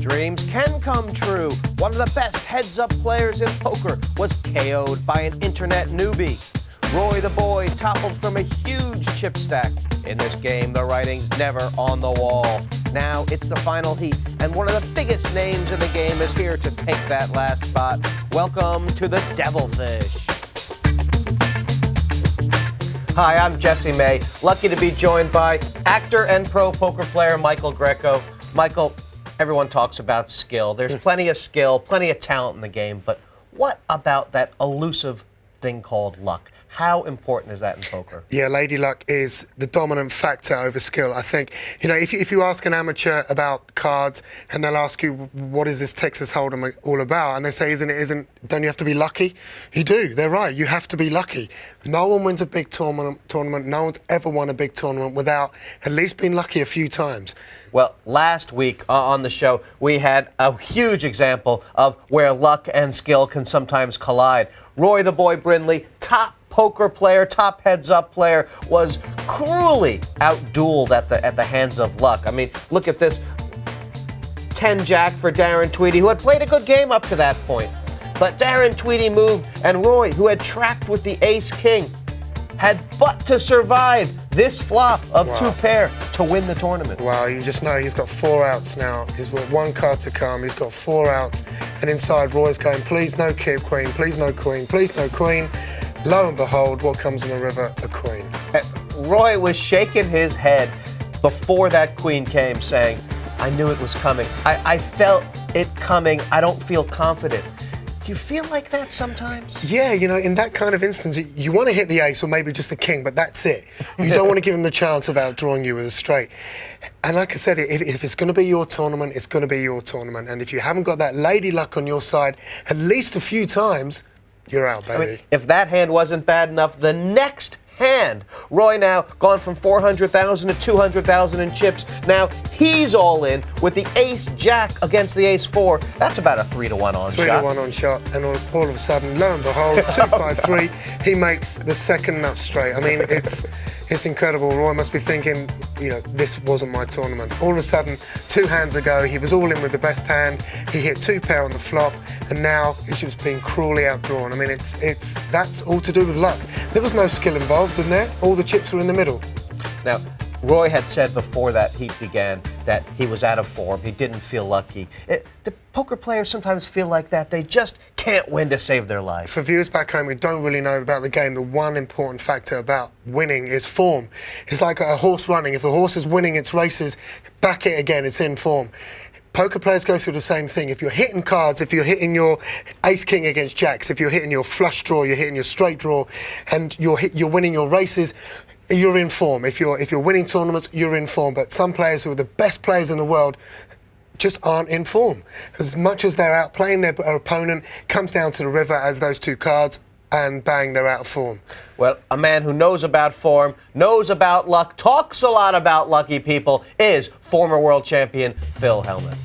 dreams can come true. One of the best heads-up players in poker was KO'd by an internet newbie. Roy the Boy toppled from a huge chip stack. In this game, the writing's never on the wall. Now it's the final heat, and one of the biggest names in the game is here to take that last spot. Welcome to the Devilfish. Hi, I'm Jesse May. Lucky to be joined by actor and pro poker player Michael Greco. Michael, everyone talks about skill. There's plenty of skill, plenty of talent in the game, but what about that elusive thing called luck? How important is that in poker? Yeah, lady luck is the dominant factor over skill. I think, if you ask an amateur about cards and they'll ask you, what is this Texas Hold'em all about? And they say, don't you have to be lucky? You do, they're right, you have to be lucky. No one wins a big tournament. No one's ever won a big tournament without at least being lucky a few times. Well, last week on the show, we had a huge example of where luck and skill can sometimes collide. Roy the Boy Brindley, top poker player, top heads-up player, was cruelly outdueled at the hands of luck. I mean, look at this 10-jack for Darren Tweedy, who had played a good game up to that point. But Darren Tweedy moved, and Roy, who had trapped with the ace-king, had but to survive this flop of two pair to win the tournament. Wow, you just know he's got 4 outs now. He's got 1 card to come, he's got 4 outs, and inside Roy's going, please no king, queen, please no queen, please no queen. Lo and behold, what comes in the river? A queen. Roy was shaking his head before that queen came, saying, I knew it was coming. I felt it coming. I don't feel confident. Do you feel like that sometimes? Yeah, in that kind of instance, you want to hit the ace or maybe just the king, but that's it. You don't want to give him the chance of outdrawing you with a straight. And like I said, if it's going to be your tournament, it's going to be your tournament. And if you haven't got that lady luck on your side at least a few times, you're out, baby. I mean, if that hand wasn't bad enough, the next hand, Roy now gone from 400,000 to 200,000 in chips. Now he's all in with the ace-jack against the ace-4. That's about a 3-to-1 on shot. 3-to-1 on shot, and all of a sudden, lo and behold, 2-5-3, he makes the second nut straight. I mean, it's incredible. Roy must be thinking, this wasn't my tournament. All of a sudden, 2 hands ago, he was all in with the best hand. He hit 2 pair on the flop, and now he's just being cruelly outdrawn. I mean, that's all to do with luck. There was no skill involved in there. All the chips were in the middle. Now, Roy had said before that heat began that he was out of form. He didn't feel lucky. The poker players sometimes feel like that. They just can't win to save their life. For viewers back home who don't really know about the game, the one important factor about winning is form. It's like a horse running. If a horse is winning its races, back it again, it's in form. Poker players go through the same thing. If you're hitting cards, if you're hitting your ace-king against jacks, if you're hitting your flush draw, you're hitting your straight draw, and you're winning your races, you're in form. If you're winning tournaments, you're in form. But some players who are the best players in the world just aren't in form. As much as they're outplaying their opponent, comes down to the river as those 2 cards, and bang, they're out of form. Well, a man who knows about form, knows about luck, talks a lot about lucky people, is former world champion Phil Hellmuth.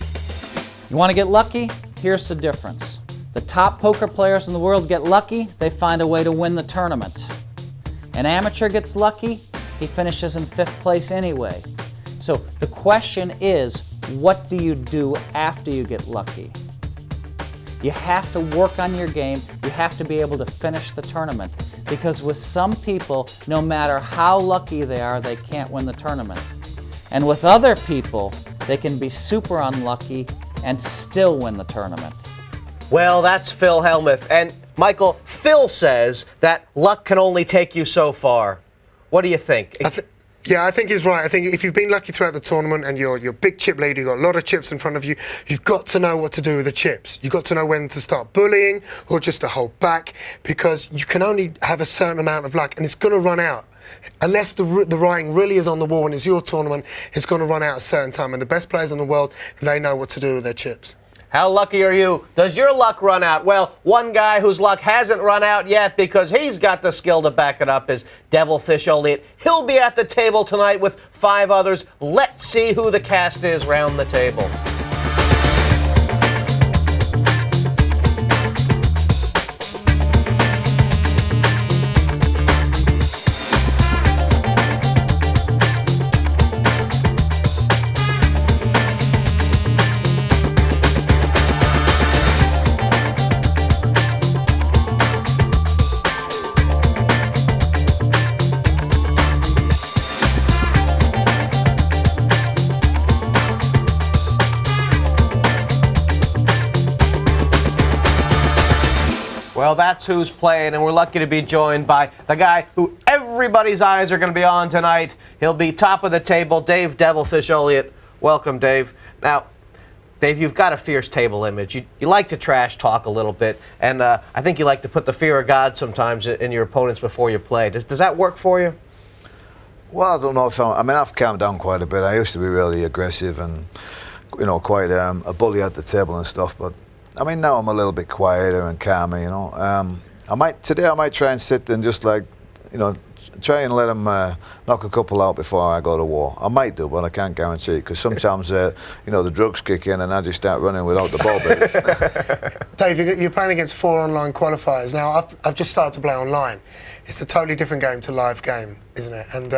You want to get lucky? Here's the difference. The top poker players in the world get lucky, they find a way to win the tournament. An amateur gets lucky, he finishes in 5th place anyway. So the question is, what do you do after you get lucky? You have to work on your game. You have to be able to finish the tournament. Because with some people, no matter how lucky they are, they can't win the tournament. And with other people, they can be super unlucky and still win the tournament. Well, that's Phil Hellmuth. And Michael, Phil says that luck can only take you so far. What do you think? Yeah, I think he's right. I think if you've been lucky throughout the tournament and you're big chip leader, you've got a lot of chips in front of you, you've got to know what to do with the chips. You've got to know when to start bullying or just to hold back, because you can only have a certain amount of luck and it's going to run out. Unless the writing really is on the wall and it's your tournament, it's going to run out at a certain time. And the best players in the world, they know what to do with their chips. How lucky are you? Does your luck run out? Well, one guy whose luck hasn't run out yet because he's got the skill to back it up is Devilfish Ulliott. He'll be at the table tonight with 5 others. Let's see who the cast is round the table. Well, that's who's playing, and we're lucky to be joined by the guy who everybody's eyes are going to be on tonight. He'll be top of the table, Dave Devilfish Ulliott. Welcome, Dave. Now, Dave, you've got a fierce table image. You like to trash talk a little bit, and I think you like to put the fear of God sometimes in your opponents before you play. Does that work for you? Well, I don't know if I've calmed down quite a bit. I used to be really aggressive and, quite a bully at the table and stuff. But now I'm a little bit quieter and calmer. I might try and sit and just try and let them knock a couple out before I go to war. I might do, but I can't guarantee it because sometimes the drugs kick in and I just start running without the ball. Dave, you're playing against 4 online qualifiers. Now, I've just started to play online. It's a totally different game to live game, isn't it? And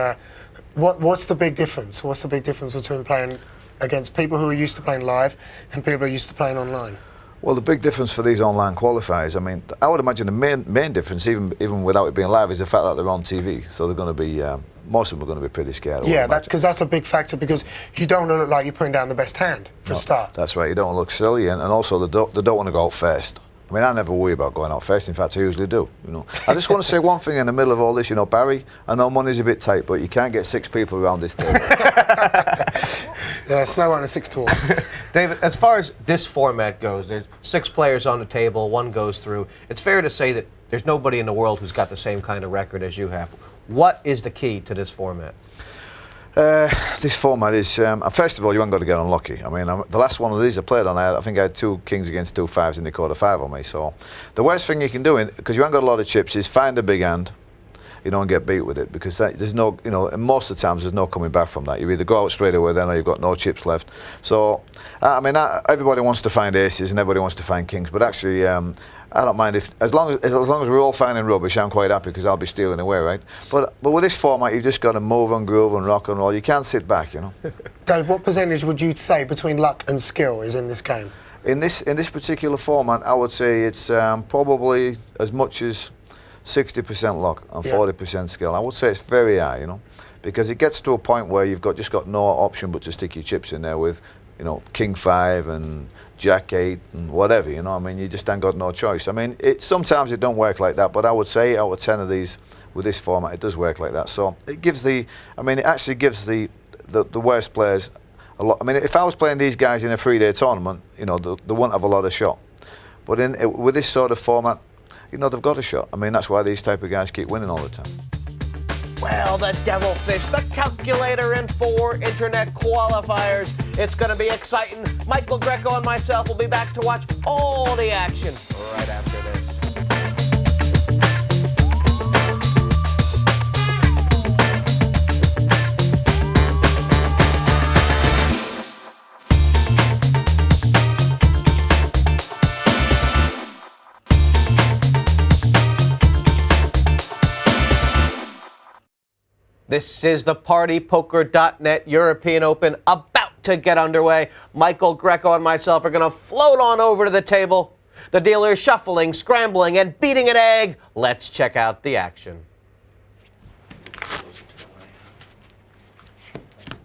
what's the big difference? What's the big difference between playing against people who are used to playing live and people who are used to playing online? Well, the big difference for these online qualifiers, I would imagine the main difference, even without it being live, is the fact that they're on TV. So they're going to be, most of them are going to be pretty scared. Yeah, because that's a big factor, because you don't want to look like you're putting down the best hand for a start. That's right, you don't want to look silly, and also they don't want to go out first. I never worry about going out first. In fact, I usually do. I just want to say one thing in the middle of all this. Barry, I know money's a bit tight, but you can't get 6 people around this table. Snow on a 6 dwarfs. David, as far as this format goes, there's 6 players on the table, 1 goes through. It's fair to say that there's nobody in the world who's got the same kind of record as you have. What is the key to this format? This format is, first of all, you haven't got to get unlucky. The last one of these I played on, I think I had 2 kings against 2 5s and they caught a 5 on me. So the worst thing you can do, because you haven't got a lot of chips, is find a big hand, and get beat with it, because there's no, and most of the times there's no coming back from that. You either go out straight away then, or you've got no chips left. So, everybody wants to find aces and everybody wants to find kings, but actually, I don't mind as long as we're all finding rubbish. I'm quite happy because I'll be stealing away, right? But with this format, you've just got to move and groove and rock and roll. You can't sit back, Dave, what percentage would you say between luck and skill is in this game? In this particular format, I would say it's probably as much as 60% luck and 40% skill. I would say it's very high, because it gets to a point where you've just got no option but to stick your chips in there with, king 5 and jack 8 and whatever, you just ain't got no choice. Sometimes it don't work like that, but I would say 8 out of 10 of these with this format, it does work like that. So it gives it actually gives the worst players a lot. If I was playing these guys in a 3-day tournament, they wouldn't have a lot of shot. But with this sort of format, they've got a shot. That's why these type of guys keep winning all the time. Well, the Devilfish, the calculator, and 4 internet qualifiers. It's going to be exciting. Michael, Greco, and myself will be back to watch all the action right after this. This is the partypoker.net European Open about to get underway. Michael, Greco, and myself are going to float on over to the table. The dealer is shuffling, scrambling, and beating an egg. Let's check out the action.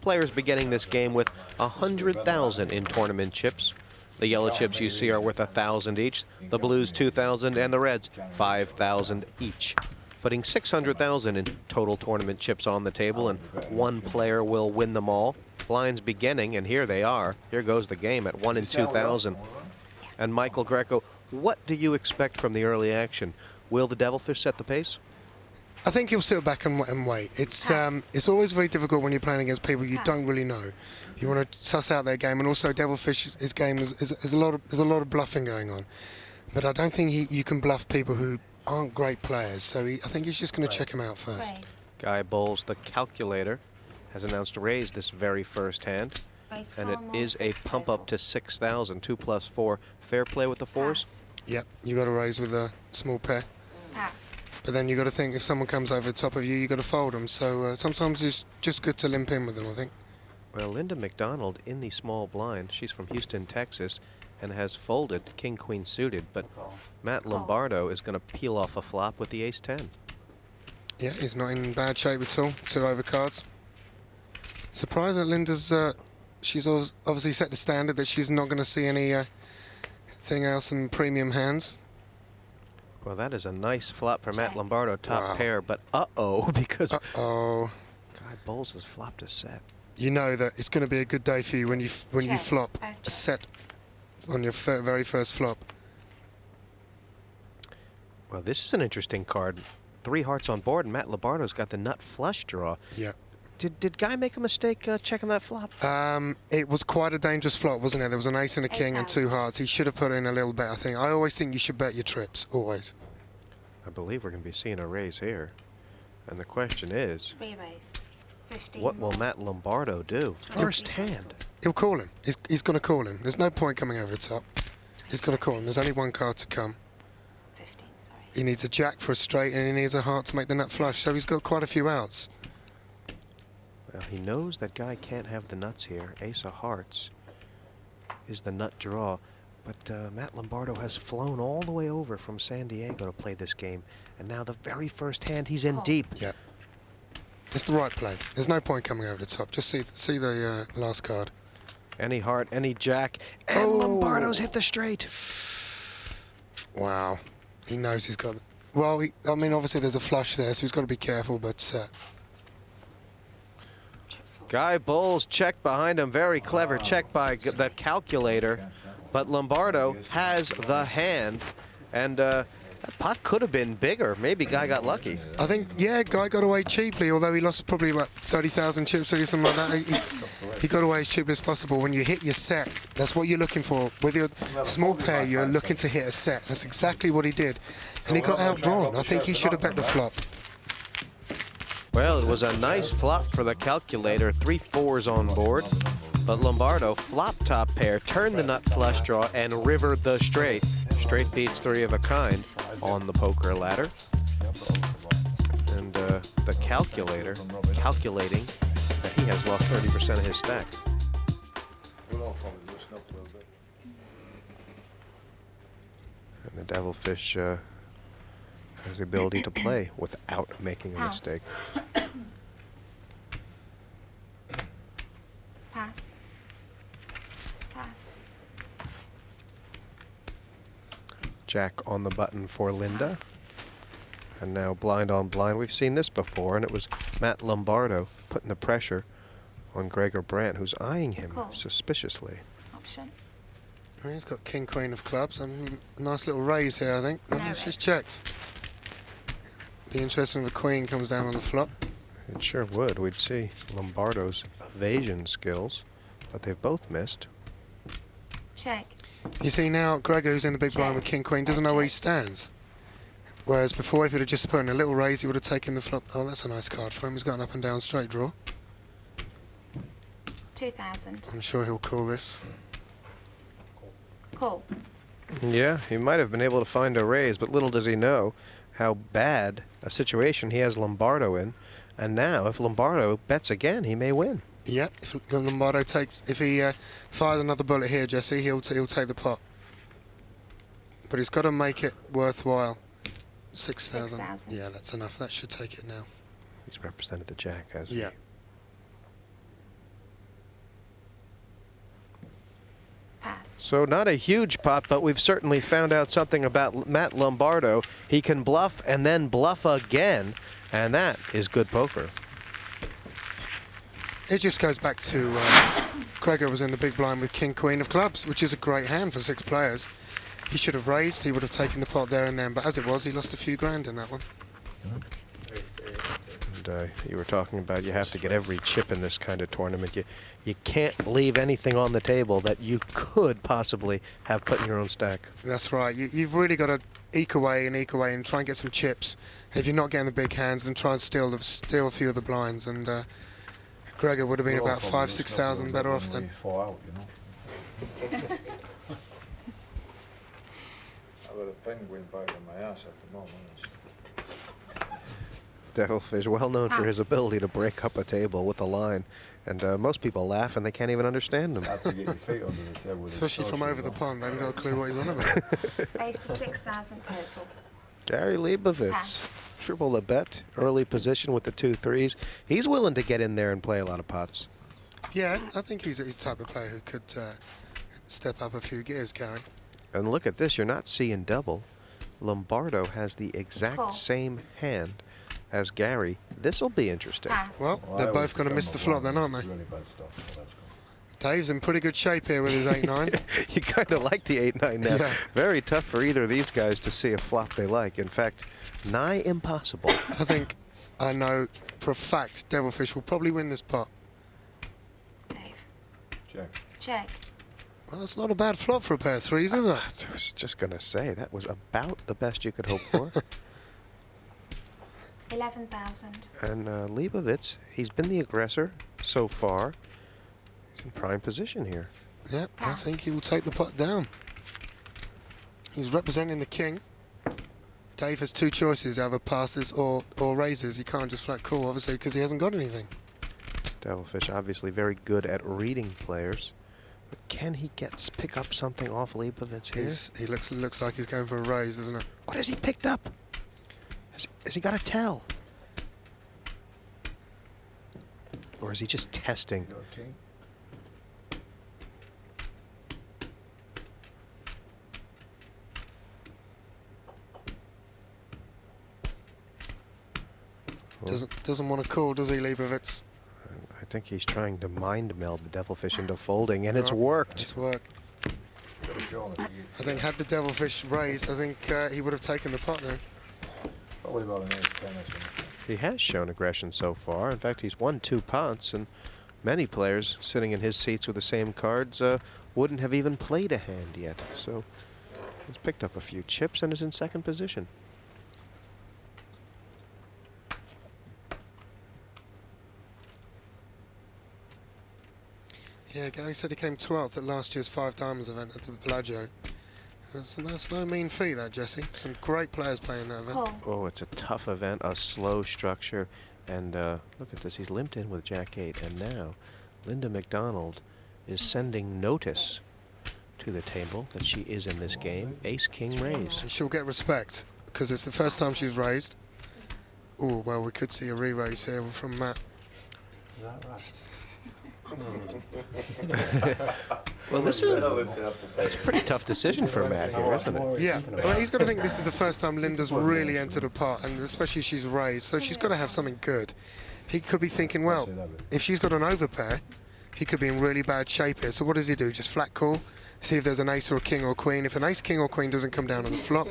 Players beginning this game with 100,000 in tournament chips. The yellow chips you see are worth 1,000 each, the blues 2,000, and the reds 5,000 each. Putting 600,000 in total tournament chips on the table, and 1 player will win them all. Lines beginning, and here they are. Here goes the game at 1 in 2,000. And Michael, Greco, what do you expect from the early action? Will the Devilfish set the pace? I think he'll sit back and wait. It's always very difficult when you're playing against people you don't really know. You want to suss out their game, and also Devilfish, his game is a lot of bluffing going on. But I don't think you can bluff people who aren't great players, so I think he's just going to check him out first. Guy Bowles, the calculator, has announced to raise this very first hand, and it is a pump up to 6,000, 2 plus 4. Fair play with the 4s? Yep, you got to raise with a small pair. Pass. But then you got to think, if someone comes over the top of you, you got to fold them. So sometimes it's just good to limp in with them, I think. Well, Linda McDonald in the small blind. She's from Houston, Texas, and has folded king-queen suited, but Matt Lombardo is going to peel off a flop with the ace-10. Yeah, he's not in bad shape at all. 2 overcards. Surprised that Linda's, she's obviously set the standard that she's not going to see any thing else in premium hands. Well, that is a nice flop for Matt Check. Lombardo, top Wow. pair, but uh-oh, because Uh-oh. Guy Bowles has flopped a set. You know that it's going to be a good day for you when you Check. flop Both a check. set on your very first flop. Well, this is an interesting card. 3 hearts on board, and Matt Lombardo's got the nut flush draw. Yeah. Did Guy make a mistake checking that flop? It was quite a dangerous flop, wasn't it? There was an ace and a king and 2 hearts. He should have put in a little bet, I think. I always think you should bet your trips, always. I believe we're going to be seeing a raise here. And the question is, Re-raise. 15. what will Matt Lombardo do? First hand. He'll call him. He's going to call him. There's no point coming over the top. He's going to call him. There's only one card to come. 15, sorry. He needs a jack for a straight and he needs a heart to make the nut flush. So he's got quite a few outs. Well, he knows that Guy can't have the nuts here. Ace of hearts is the nut draw. But Matt Lombardo has flown all the way over from San Diego to play this game. And now the very first hand, he's in Oh. deep. Yeah. It's the right play. There's no point coming over the top. Just see the last card. Any heart, any jack. And Oh. Lombardo's hit the straight. Wow. He knows he's got... Well, I mean, obviously there's a flush there, so he's got to be careful, but... Chip fold. Guy Bowles check behind him. Very clever check by the calculator. But Lombardo has the hand. And that pot could have been bigger. Maybe Guy got lucky. I think, yeah, Guy got away cheaply, although he lost probably about 30,000 chips or something like that. He got away as cheaply as possible. When you hit your set, that's what you're looking for. With your small pair, you're looking to hit a set. That's exactly what he did. And he got outdrawn. I think he should have bet the flop. Well, it was a nice flop for the calculator. 3 4s on board. But Lombardo flopped top pair, turned the nut flush draw, and rivered the straight. Straight beats 3 of a kind on the poker ladder. And the calculator calculating that he has lost 30% of his stack. And the Devilfish has the ability to play without making a Pass. mistake. Pass. Pass. Jack on the button for Linda. Pass. And now blind on blind. We've seen this before, and it was Matt Lombardo putting the pressure on Gregor Brandt, who's eyeing him Call. suspiciously. Option. Well, he's got king, queen of clubs. A nice little raise here, I think. No It's just raise. checked. Be interesting if the queen comes down on the flop. It sure would. We'd see Lombardo's evasion skills, but they've both missed. Check. You see now, Gregor, who's in the big blind with king, queen, doesn't know where he stands. Whereas before, if he'd have just put in a little raise, he would have taken the flop. Oh, that's a nice card for him. He's got an up and down straight draw. 2,000. I'm sure he'll call this. Call. Yeah, he might have been able to find a raise, but little does he know how bad a situation he has Lombardo in. And now, if Lombardo bets again, he may win. Yeah, if Lombardo takes, if he fires another bullet here, Jesse, he'll take the pot. But he's got to make it worthwhile. 6,000. 6,000. Yeah, that's enough. That should take it now. He's represented the Jack, hasn't Yeah. he? Pass. So not a huge pot, but we've certainly found out something about Matt Lombardo. He can bluff and then bluff again, and that is good poker. It just goes back to Gregor was in the big blind with king, queen of clubs, which is a great hand for 6 players. He should have raised. He would have taken the pot there and then. But as it was, he lost a few grand in that one. And you were talking about you have to get every chip in this kind of tournament. You can't leave anything on the table that you could possibly have put in your own stack. That's right. You've really got to eke away and try and get some chips. If you're not getting the big hands, then try and steal a few of the blinds. And Gregor would have been about 5,000-6,000 better off than. Fall out, you know. I've got a penguin biting my ass at the moment. Devilfish, well known for his Pass. ability to break up a table with a line. And most people laugh and they can't even understand him. Had to get your feet under the table. with Especially his from social, over the you know. pond, they haven't got a clue what he's on about. Raise to 6,000 total. Gary Leibovitz, Pass. triple the bet, early position with the 2 3s. He's willing to get in there and play a lot of pots. Yeah, I think he's the type of player who could step up a few gears, Gary. And look at this, you're not seeing double. Lombardo has the exact Call. same hand as Gary. This'll be interesting. Pass. Well, they're both going to miss the flop then, aren't they? Dave's in pretty good shape here with his 8-9. You kind of like the 8-9 now. Yeah. Very tough for either of these guys to see a flop they like. In fact, nigh impossible. I think I know for a fact Devilfish will probably win this pot. Dave. Check. Check. Well, that's not a bad flop for a pair of threes, is it? I was just going to say, that was about the best you could hope for. 11,000. And Leibovitz, he's been the aggressor so far. He's in prime position here. Yeah, I Pass. think he will take the pot down. He's representing the king. Dave has two choices, either passes or raises. He can't just flat call, obviously, because he hasn't got anything. Devilfish obviously very good at reading players. But can he pick up something off Leibovitz here? He looks like he's going for a raise, doesn't it? What has he picked up? Has he got a tell? Or is he just testing? Your king. Doesn't want to call, does he, Leibovitz? I think he's trying to mind meld the Devilfish into folding, and it's No, worked. It's worked. Got a show on it. I think had the Devilfish raised, I think he would have taken the pot then. Probably about an ace 10 or something. He has shown aggression so far. In fact, he's won 2 pots, and many players sitting in his seats with the same cards wouldn't have even played a hand yet. So he's picked up a few chips and is in second position. Yeah, Gary said he came 12th at last year's 5 Diamonds event at the Bellagio. That's no mean feat, that, Jesse. Some great players playing that event. Call. Oh, it's a tough event, a slow structure. And look at this, he's limped in with Jack 8. And now Linda McDonald is sending notice to the table that she is in this game. Ace, king, raise. And she'll get respect, because it's the first time she's raised. Oh, well, we could see a re-raise here from Matt. Well, this is that's a pretty tough decision for Matt here, isn't it? Yeah, well, he's got to think this is the first time Linda's really entered a pot, and especially she's raised, so she's got to have something good. He could be thinking, well, if she's got an overpair, he could be in really bad shape here. So what does he do? Just flat call, see if there's an ace or a king or a queen. If an ace, king or queen doesn't come down on the flop,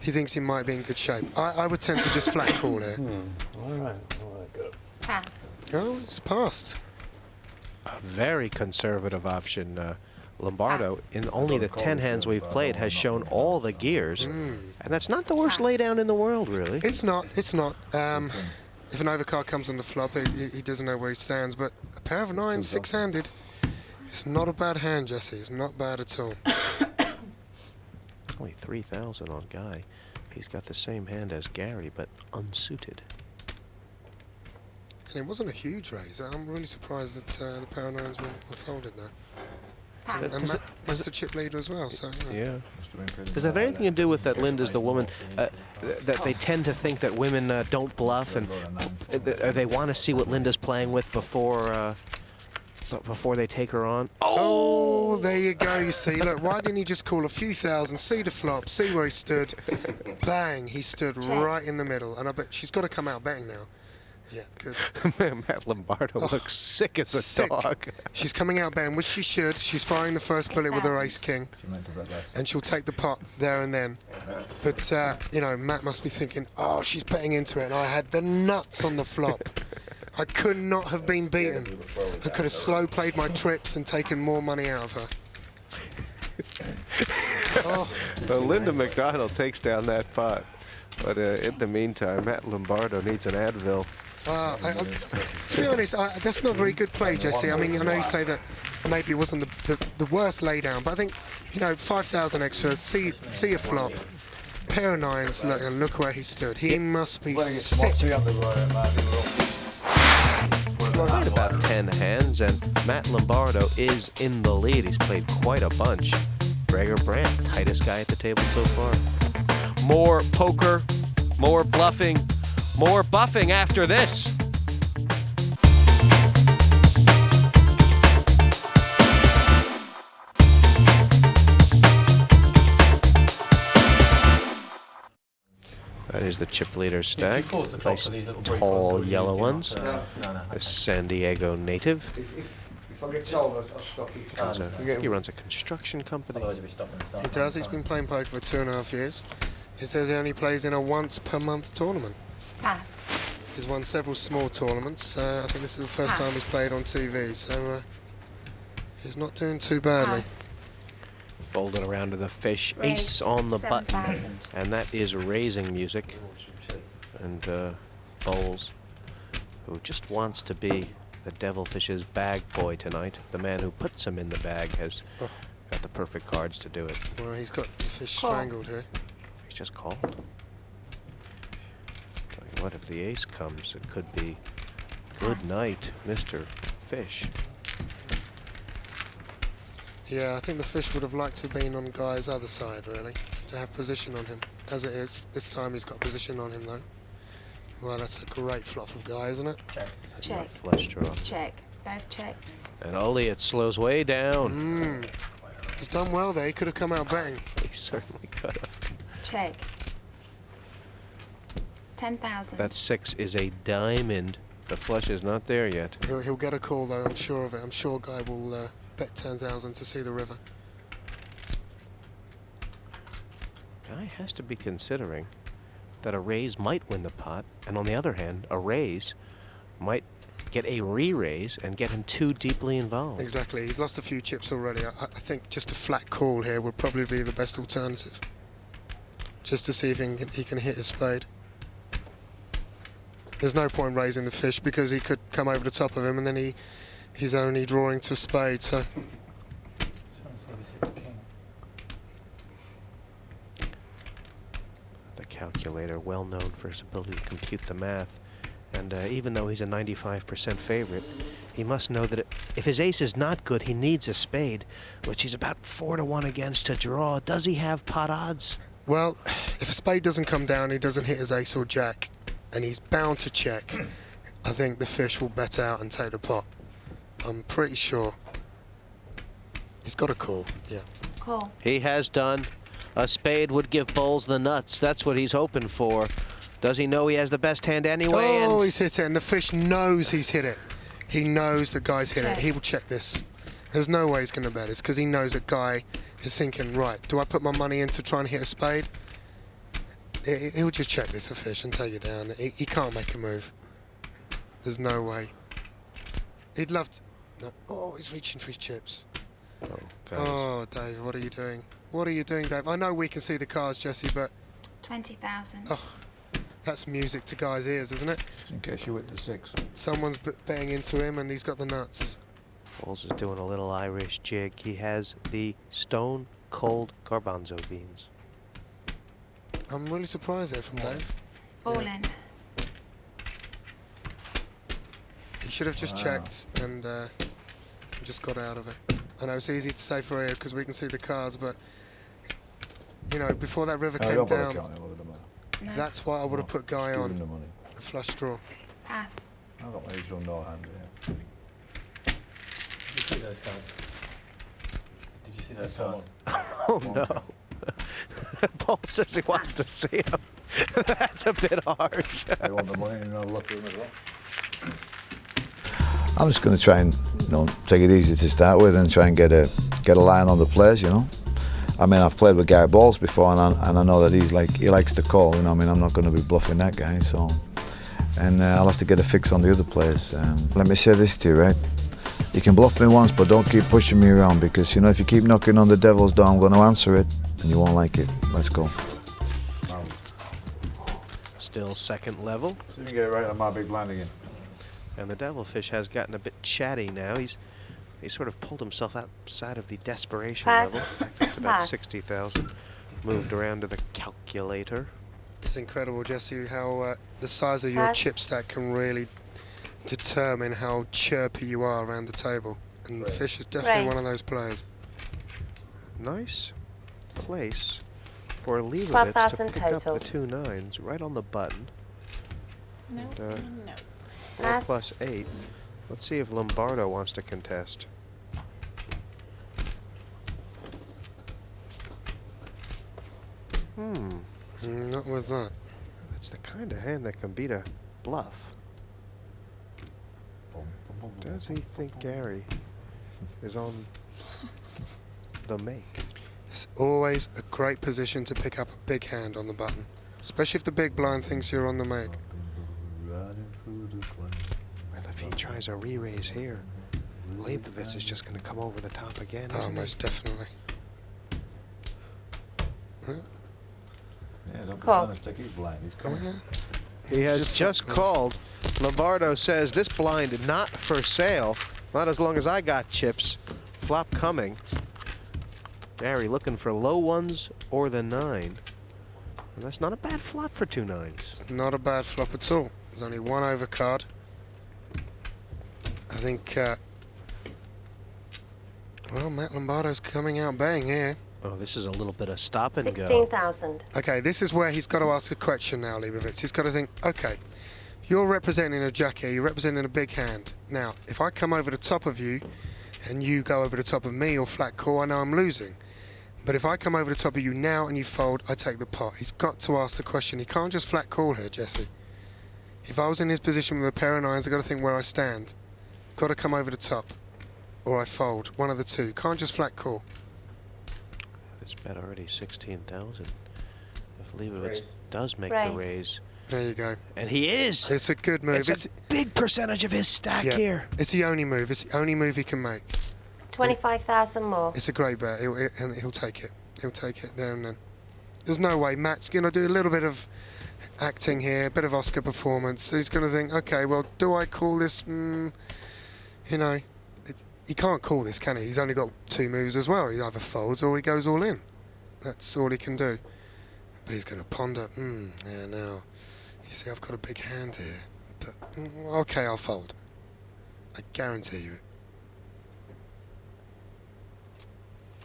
he thinks he might be in good shape. I would tend to just flat call here. All right, good. Pass. Oh, it's passed. A very conservative option. Lombardo, in only the 10 hands we've played, has shown all the gears. And that's not the worst laydown in the world, really. It's not. If an overcard comes on the flop, he doesn't know where he stands. But a pair of 9s, 6-handed, it's not a bad hand, Jesse. It's not bad at all. Only 3,000 on Guy. He's got the same hand as Gary, but unsuited. And it wasn't a huge raise. I'm really surprised that the pair of 9s were folded there. Pass. And Matt's the chip leader as well, so Yeah. Does that have anything to do with that Linda's the woman, that they tend to think that women don't bluff, and they want to see what Linda's playing with before they take her on? Oh, there you go, you see. Look, why didn't he just call a few thousand, see the flop, see where he stood? Bang, he stood right in the middle. And I bet she's got to come out betting now. Yeah, good. Matt Lombardo looks sick as a Sick. dog. She's coming out betting, which she should. She's firing the first bullet with her ace-king. She meant to bet less. And she'll take the pot there and then. But, you know, Matt must be thinking, oh, she's betting into it, and I had the nuts on the flop. I could not have been beaten. I could have slow played my trips and taken more money out of her. Oh, So Linda McDonald takes down that pot. But in the meantime, Matt Lombardo needs an Advil. to be honest, that's not a very good play, Jesse. I mean, I know you say that maybe it wasn't the worst laydown, but I think, you know, 5,000 extras, see a flop, pair of 9s, look, and look where he stood. He must be sick. Played about 10 hands, and Matt Lombardo is in the lead. He's played quite a bunch. Gregor Brandt, tightest guy at the table so far. More poker, more bluffing, more buffing after this. That is the chip leader stack. pause the top Nice for these little tall brief yellow ones, ones. or you not? No. A San Diego native. If I get told, I'll stop you. I think he runs a construction company. Otherwise you'll be stopping and He starting. does. He's been playing poker for 2.5 years. He says he only plays in a once per month tournament. Pass. He's won several small tournaments. I think this is the first time he's played on TV, so he's not doing too badly. Pass. Folded around to the fish. Raised Ace on the button. 7,000. And that is raising music. And Bowles, who just wants to be the Devilfish's bag boy tonight. The man who puts him in the bag has got the perfect cards to do it. Well, he's got the fish Call. strangled here. He's just called. I mean, what if the ace comes? It could be good Pass. night, Mr. Fish. Yeah, I think the fish would have liked to have been on Guy's other side, really, to have position on him. As it is, this time he's got position on him, though. Well, that's a great flop from Guy, isn't it? Check. Flush draw. Check. Both checked. And Ulliott slows way down. He's done well there. He could have come out betting. He certainly could have. Check. 10,000. That 6 is a diamond. The flush is not there yet. He'll get a call, though, I'm sure of it. I'm sure Guy will bet 10,000 to see the river. Guy has to be considering that a raise might win the pot, and on the other hand, a raise might get a re-raise and get him too deeply involved. Exactly. He's lost a few chips already. I think just a flat call here would probably be the best alternative. Just to see if he can hit his spade. There's no point raising the fish because he could come over the top of him and then he's only drawing to spade, so... The calculator, well known for his ability to compute the math, and even though he's a 95% favorite, he must know that if his ace is not good, he needs a spade, which he's about 4-1 against to draw. Does he have pot odds? Well, if a spade doesn't come down, he doesn't hit his ace or jack, and he's bound to check, I think the fish will bet out and take the pot. I'm pretty sure. He's got a call, yeah. Call. He has done. A spade would give Bowles the nuts. That's what he's hoping for. Does he know he has the best hand anyway? Oh, And he's hit it, and the fish knows he's hit it. He knows the Guy's hit it. Check. He will check this. There's no way he's going to bet it, because he knows that Guy is thinking, right, do I put my money in to try and hit a spade? He'll just check this, the fish, and take it down. He can't make a move. There's no way. He'd love to... No. Oh, he's reaching for his chips. oh, gosh. Oh, Dave, what are you doing? What are you doing, Dave? I know we can see the cards, Jesse, but 20,000. Oh. that's music to Guy's ears, isn't it? Just in case you hit the 6. Someone's betting into him and he's got the nuts. Bowles is doing a little Irish jig. He has the stone cold garbanzo beans. I'm really surprised there from Dave. All in. He should have just checked and just got out of it. I know it's easy to say for here because we can see the cards, but you know, before that river came down, No. that's why I would have put Guy on the money. the flush draw. Pass. I've got my usual no hand here. Did you see those cards? Did you see those cards? Oh no. Paul says he wants to see him. That's a bit harsh. I want the money and I'll look at them as well. I'm just going to try and, take it easy to start with and try and get a line on the players, I mean, I've played with Gary Bowles before, and I know that he likes to call. I mean, I'm not going to be bluffing that guy, so. And I'll have to get a fix on the other players. Let me say this to you, right? You can bluff me once, but don't keep pushing me around because if you keep knocking on the devil's door, I'm going to answer it, and you won't like it. Let's go. Still second level. See if you can get it right on my big blind again. And the Devilfish has gotten a bit chatty now. He's sort of pulled himself outside of the desperation Pass. level. Back up to about Pass. 60,000. Moved around to the calculator. It's incredible, Jesse, how the size of your Pass. chip stack can really determine how chirpy you are around the table. And the fish is definitely Raise. one of those players. Nice place for Leibovitz to 12,000 pick up total. the 2 9s right on the button. No, And, no. 4 Pass. plus 8. Let's see if Lombardo wants to contest. Not with that. It's the kind of hand that can beat a bluff. Does he think Gary is on the make? It's always a great position to pick up a big hand on the button, especially if the big blind thinks you're on the make. Well, if he tries a re-raise here, Leibovitz is just going to come over the top again, Oh, isn't most definitely. Huh? Yeah, don't be Call. trying to stick his blind. He's coming. He has just called. Lombardo says this blind not for sale. Not as long as I got chips. Flop coming. Gary looking for low ones or the 9. And that's not a bad flop for 2 9s. It's not a bad flop at all. There's only one overcard. I think, well, Matt Lombardo's coming out bang here. Oh, this is a little bit of stop and go. 16,000. Okay, this is where he's got to ask a question now, Leibovitz. He's got to think, okay, you're representing a jack here, you're representing a big hand. Now, if I come over the top of you and you go over the top of me or flat call, I know I'm losing. But if I come over the top of you now and you fold, I take the pot. He's got to ask the question. He can't just flat call here, Jesse. If I was in his position with a pair of 9s, I've got to think where I stand. Got to come over the top or I fold. One of the two. Can't just flat call. It's bet already 16,000. If Leibovitz does make the Raise. raise. There you go. And he is! It's a good move. It's a big percentage of his stack yeah, here. It's the only move. It's the only move he can make. 25,000 more. It's a great bet. He'll take it. He'll take it there and then. There's no way. Matt's going to do a little bit of acting here, a bit of Oscar performance. So he's going to think, okay, well, do I call this? You know, he can't call this, can he? He's only got 2 moves as well. He either folds or he goes all in. That's all he can do. But he's going to ponder. Yeah, now, you see, I've got a big hand here. But, okay, I'll fold. I guarantee you it.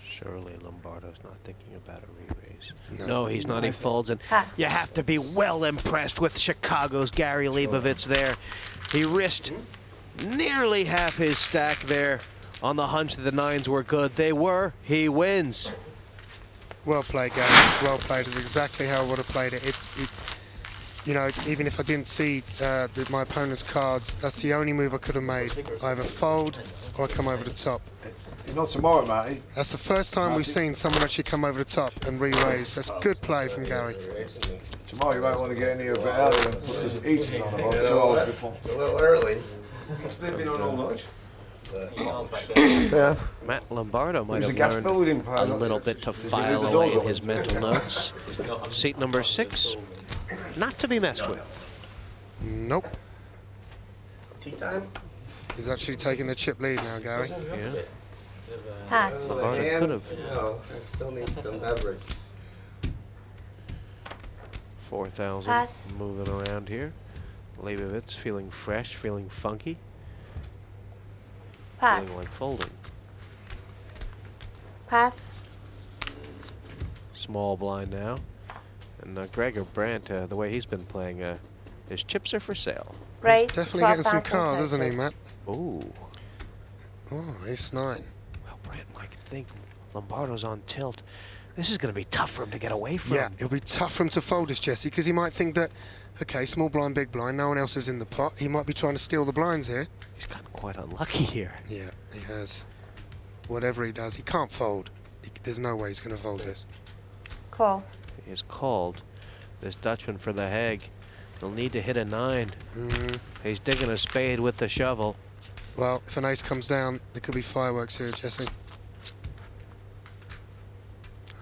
Surely Lombardo's not thinking about a re-raise. No. No, he's not. He folds, and Pass. you have to be well impressed with Chicago's Gary Leibovitz there. He risked nearly half his stack there on the hunch that the 9s were good. They were. He wins. Well played, Gary. Well played. It's exactly how I would have played it. You know, even if I didn't see my opponent's cards, that's the only move I could have made. I either fold or I come over the top. Not tomorrow, Matty. That's the first time we've seen someone actually come over the top and re-raise. That's good play from Gary. Tomorrow you might want to get in here a bit earlier and put this eating on about 2 hours before. A little early. They've been on all night. Matt Lombardo might There's a have gas learned bill we didn't pay. a little bit to file the away doors his mental notes. Seat number 6, not to be messed with. Nope. Tea time? He's actually taking the chip lead now, Gary. Yeah, Pass. Lombardo could have. No, I still need some beverage. 4,000 Pass. moving around here. Leibovitz feeling fresh, feeling funky, Pass. feeling like folding. Pass. Small blind now. And Gregor Brandt, the way he's been playing, his chips are for sale. Raise. He's definitely getting some 12,000 cards, isn't he, total. Matt? Ooh. Oh, ace 9. Well, Brandt might think Lombardo's on tilt. This is going to be tough for him to get away from. Yeah, it'll be tough for him to fold this, Jesse, because he might think that, okay, small blind, big blind, no one else is in the pot. He might be trying to steal the blinds here. He's gotten quite unlucky here. Yeah, he has. Whatever he does, he can't fold. There's no way he's going to fold this. Call. He is called. This Dutchman for the Hague. He'll need to hit a 9. He's digging a spade with the shovel. Well, if an ace comes down, there could be fireworks here, Jesse.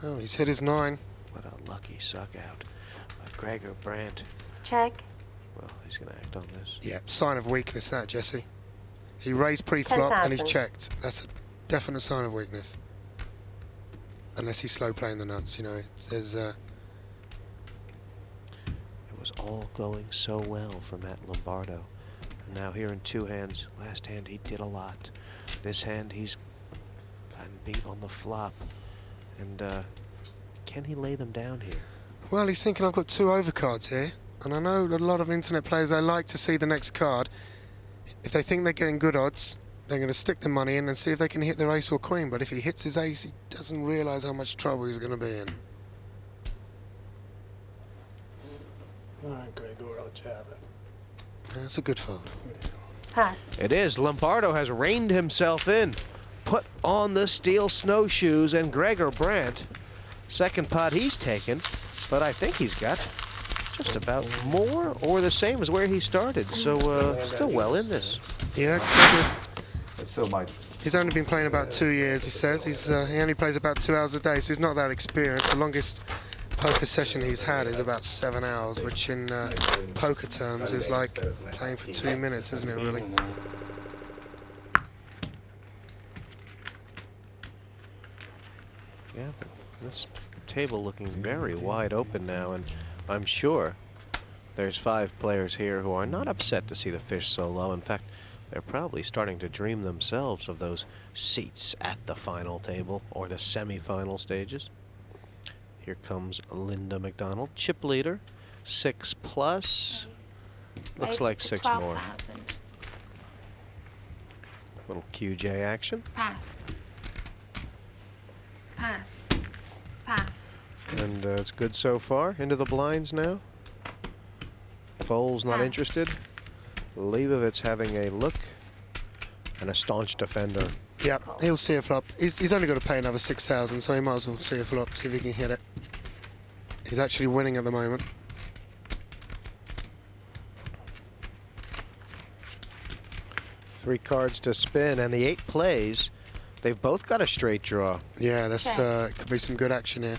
Oh, he's hit his 9. What a lucky suck out by Gregor Brandt. Check. Well, he's going to act on this. Yeah, sign of weakness that, Jesse. He raised pre-flop and he's 10,000. checked. That's a definite sign of weakness. Unless he's slow playing the nuts, you know. There's It was all going so well for Matt Lombardo. And now here in 2 hands. Last hand he did a lot. This hand he's gotten beat on the flop. And can he lay them down here? well, he's thinking I've got 2 overcards here, and I know that a lot of internet players, they like to see the next card. If they think they're getting good odds, they're going to stick the money in and see if they can hit their ace or queen. But if he hits his ace, he doesn't realise how much trouble he's going to be in. All right, Gregor, I'll let you have it. That's a good fold. Pass. It is. Lombardo has reined himself in, put on the steel snowshoes, and Gregor Brandt, second pot he's taken, but I think he's got just about more or the same as where he started, so still well in this. Yeah, It still might. he's only been playing about 2 years, he says. He only plays about 2 hours a day, so he's not that experienced. The longest poker session he's had is about 7 hours, which in poker terms is like playing for 2 minutes, isn't it, really? Yeah, but this table looking very wide open now, and I'm sure there's 5 players here who are not upset to see the fish so low. In fact, they're probably starting to dream themselves of those seats at the final table or the semi-final stages. Here comes Linda McDonald, chip leader, 6 plus. Looks Raise like to 6 more. 12,000. Little QJ action. Pass. Pass. Pass. And it's good so far. Into the blinds now. Foles not Pass. interested. Leibovitz having a look. And a staunch defender. Yep, he'll see a flop. He's only got to pay another 6,000, so he might as well see a flop, see if he can hit it. He's actually winning at the moment. Three cards to spin, and the 8 plays. They've both got a straight draw. Yeah, that's Okay. could be some good action here.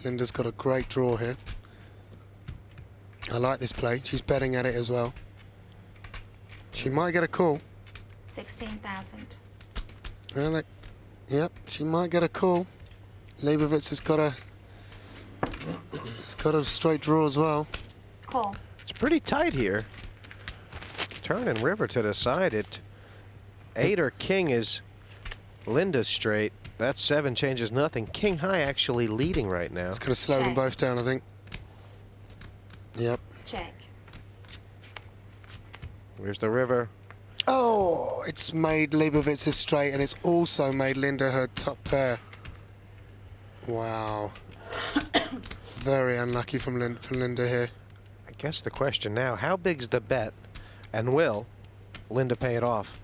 Linda's got a great draw here. I like this play. She's betting at it as well. She might get a call. 16,000. Well, yep, she might get a call. Leibovitz has got a straight draw as well. Call. It's pretty tight here. Turn and river to the side. 8 or king is Linda's straight. That 7 changes nothing. King high actually leading right now. It's going to slow them Check. both down, I think. Yep. Check. Where's the river? Oh, it's made Leibovitz straight, and it's also made Linda her top pair. Wow. Very unlucky from Linda here. I guess the question now, how big's the bet, and will Linda pay it off?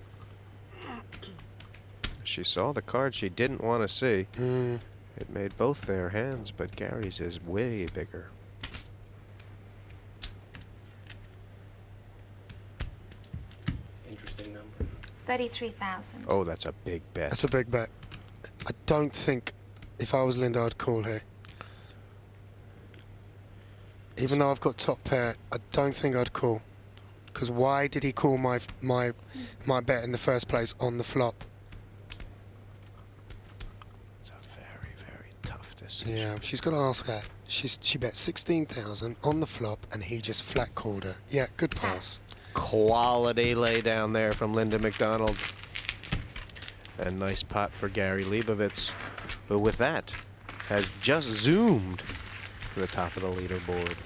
She saw the card she didn't want to see. It made both their hands, but Gary's is way bigger. Interesting number. 33,000. Oh, that's a big bet. That's a big bet. I don't think, if I was Linda, I'd call here. Even though I've got top pair, I don't think I'd call. Because why did he call my bet in the first place on the flop? It's a very, very tough decision. Yeah, she's got to ask her. She bet 16,000 on the flop, and he just flat called her. Yeah, good pass. Quality lay down there from Linda McDonald. And nice pot for Gary Leibovitz, who with that has just zoomed to the top of the leaderboard.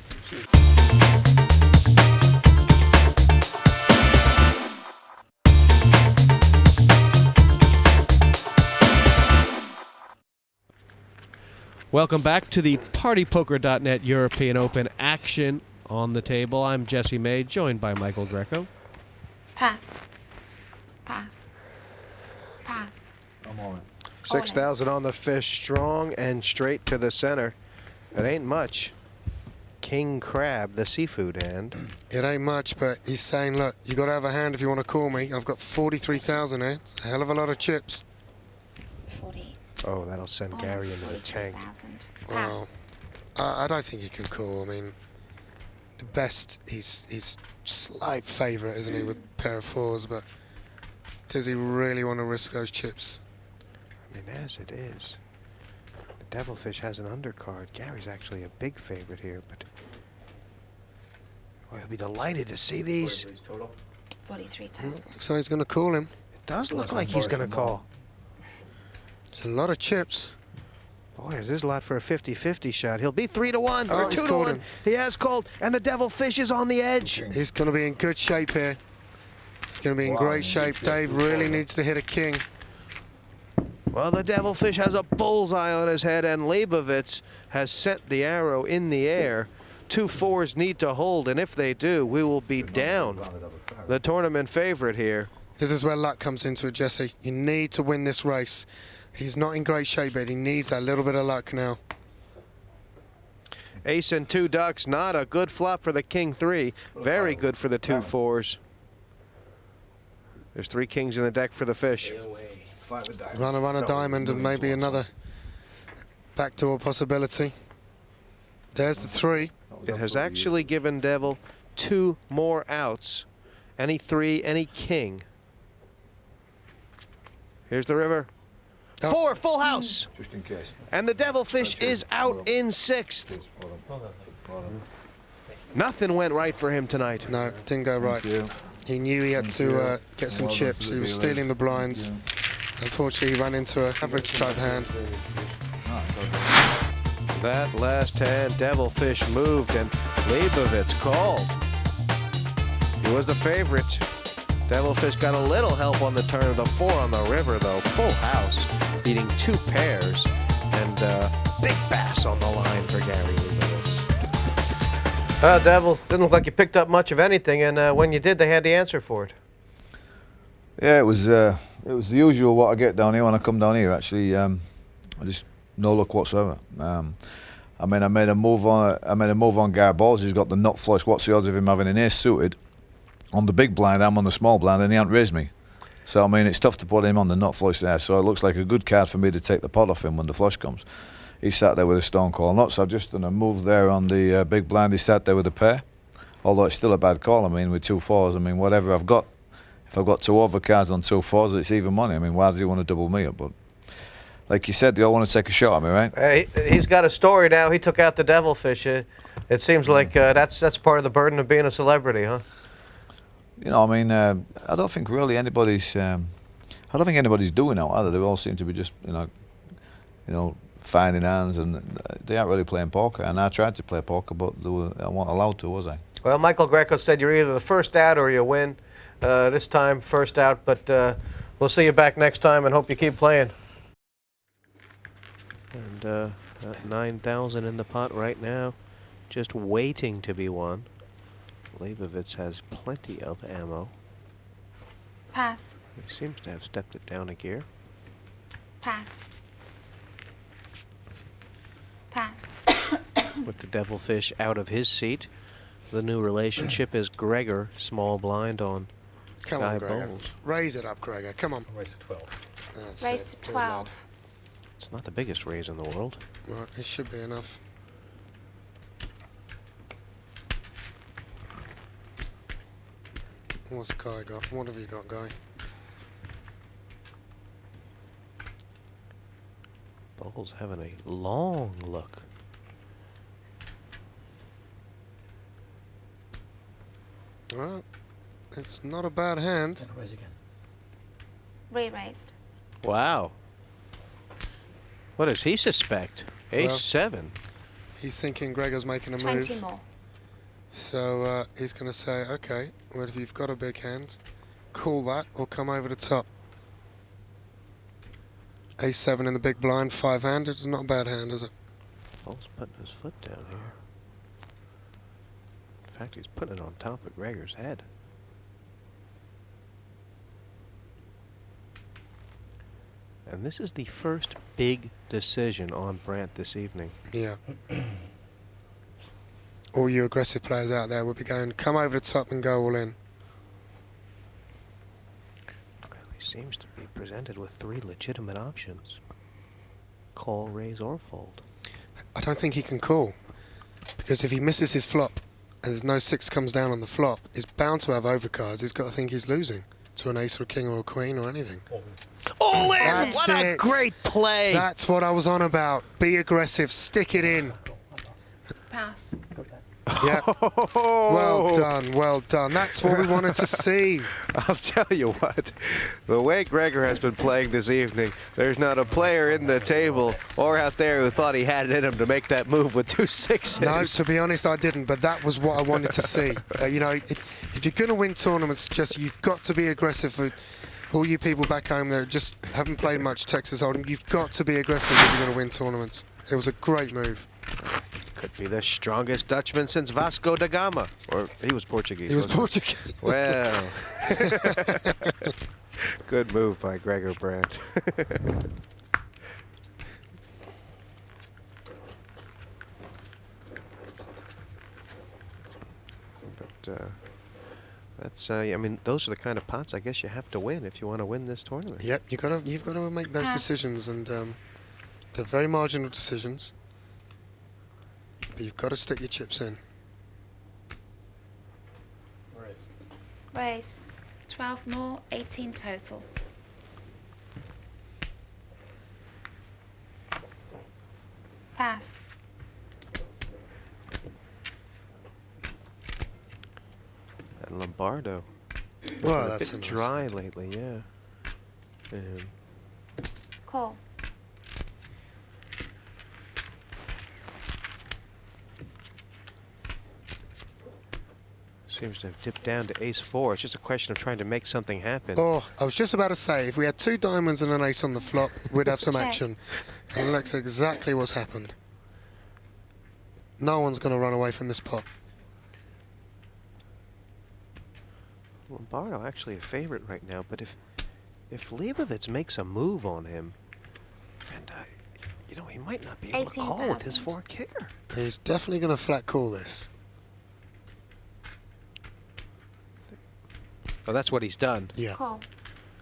Welcome back to the partypoker.net European Open action on the table. I'm Jesse May, joined by Michael Greco. Pass. Pass. Pass. I'm on it. 6,000 on the fish, strong and straight to the center. It ain't much. King Crab, the seafood hand. It ain't much, but he's saying, look, you got to have a hand if you want to call me. I've got 43,000 here. It's a hell of a lot of chips. 40. Oh, that'll send Gary into the tank. 42,000. Wow. Pass. I don't think he can call. I mean, the best, he's slight favourite, isn't he, with a pair of 4s, but does he really want to risk those chips? I mean, as it is, the Devilfish has an undercard. Gary's actually a big favorite here, but well, he'll be delighted to see these. 43 total. So he's going to call him. It does look like he's going to call. It's a lot of chips. Boy, is this a lot for a 50-50 shot. He'll be 3-1 Oh, or he's 2-1. called him. He has called, and the Devilfish is on the edge. He's going to be in good shape here. He's going to be in great shape. Dave really needs to hit a king. Well, the Devilfish has a bullseye on his head, and Leibovitz has sent the arrow in the air Two fours need to hold, and if they do, we will be down the tournament favorite here. This is where luck comes into it, Jesse. You need to win this race. He's not in great shape, but he needs that little bit of luck now. Ace and two ducks, not a good flop for the king three. Very good for the two fours. There's three kings in the deck for the fish. Run a diamond and maybe another backdoor possibility. There's the three. It has actually given Devil two more outs. Any three, any king. Here's the river. Oh. Four, full house. Just in case. And the Devilfish is out in sixth. Nothing went right for him tonight. No, didn't go right. He knew he had to get some chips. He was stealing the blinds. Unfortunately, he ran into an average type hand. That last hand, Devilfish moved and Leibovitz called. He was the favorite. Devilfish got a little help on the turn of the four on the river, though. Full house, beating two pairs, and big bass on the line for Gary Leibovitz. Devil, didn't look like you picked up much of anything, and when you did, they had the answer for it. Yeah, it was the usual what I get down here when I come down here. Actually, I just no luck whatsoever. I mean, I made a move on Gar Balls. He's got the nut flush. What's the odds of him having an ace suited on the big blind? I'm on the small blind, and he hasn't raised me. So I mean, it's tough to put him on the nut flush there. So it looks like a good card for me to take the pot off him when the flush comes. He sat there with a stone call nuts. I've just done a move there on the big blind. He sat there with a pair, although it's still a bad call. I mean, with two fours, I mean, whatever I've got, if I've got two overcards on two fours, it's even money. I mean, why does he want to double me up? But like you said, they all want to take a shot at me, right? He's got a story now. He took out the Devilfish. It seems like that's part of the burden of being a celebrity, huh? You know, I mean, I don't think really anybody's. I don't think anybody's doing that either. They all seem to be just, you know, finding hands, and they aren't really playing poker. And I tried to play poker, but I wasn't allowed to, was I? Well, Michael Greco said you're either the first out or you win. This time, first out, but we'll see you back next time and hope you keep playing. And that 9,000 in the pot right now, just waiting to be won. Leibovitz has plenty of ammo. Pass. He seems to have stepped it down a gear. Pass. Pass. With the Devilfish out of his seat, the new relationship is Gregor small blind on Come Guy on, Gregor. Bowles. Raise it up, Gregor. Come on. Raise to 12. That's Raise it. to Good lad. 12. It's not the biggest raise in the world. Right, it should be enough. What's Guy got? What have you got, Guy? Bowles having a long look. Well, it's not a bad hand. And raise again. Re-raised. Wow. What does he suspect? Ace Well, 7. He's thinking Gregor's making a 20 move. more. So he's going to say, okay, well, if you've got a big hand, call that or come over the top. Ace 7 in the big blind, 5-handed. It's not a bad hand, is it? Bowles putting his foot down here. In fact, he's putting it on top of Gregor's head. And this is the first big decision on Brandt this evening. Yeah. All you aggressive players out there will be going, come over the top and go all in. Well, he seems to be presented with 3 legitimate options. Call, raise, or fold. I don't think he can call. Because if he misses his flop and there's no 6 comes down on the flop, he's bound to have overcards. He's got to think he's losing to an ace or a king or a queen or anything. All in! That's What a it. great play! That's what I was on about. Be aggressive. Stick it in. Pass. Yeah. Well done. Well done. That's what we wanted to see. I'll tell you what, the way Gregor has been playing this evening, there's not a player in the table or out there who thought he had it in him to make that move with 2 6s. No, to be honest, I didn't, but that was what I wanted to see. You know, if you're going to win tournaments, just you've got to be aggressive. For all you people back home that just haven't played much Texas Hold'em, you've got to be aggressive if you're going to win tournaments. It was a great move. Could be the strongest Dutchman since Vasco da Gama. Or he was Portuguese. He was wasn't Portuguese. Well. Good move by Gregor Brandt. But that's I mean, those are the kind of pots I guess you have to win if you want to win this tournament. Yep, you've got to make those Pass. decisions, and they're very marginal decisions. But you've got to stick your chips in. Raise. Raise. 12 more, 18 total. Pass. And Lombardo. Well, a that's bit a nice dry hand. lately, yeah. And Call. seems to have dipped down to ace-4. It's just a question of trying to make something happen. Oh, I was just about to say, if we had 2 diamonds and an ace on the flop, we'd have some Check. action. And that's exactly what's happened. No one's going to run away from this pot. Lombardo actually a favorite right now, but if Leibovitz makes a move on him, and you know, he might not be able to call with his 18,000. 4 kicker. He's definitely going to flat call this. Oh, that's what he's done. Yeah. Call.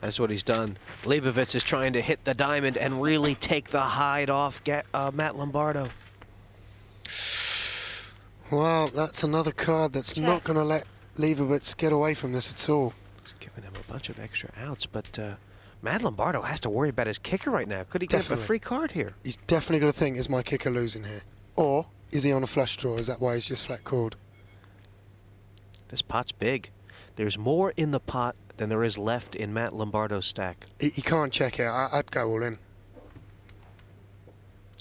That's what he's done. Leibovitz is trying to hit the diamond and really take the hide off Matt Lombardo. Well, that's another card that's not Check. going to let Leibovitz get away from this at all. He's giving him a bunch of extra outs, but Matt Lombardo has to worry about his kicker right now. Could he get a Definitely. free card here? He's definitely going to think, is my kicker losing here? Or is he on a flush draw? Is that why he's just flat called? This pot's big. There's more in the pot than there is left in Matt Lombardo's stack. He can't check it. I'd go all in.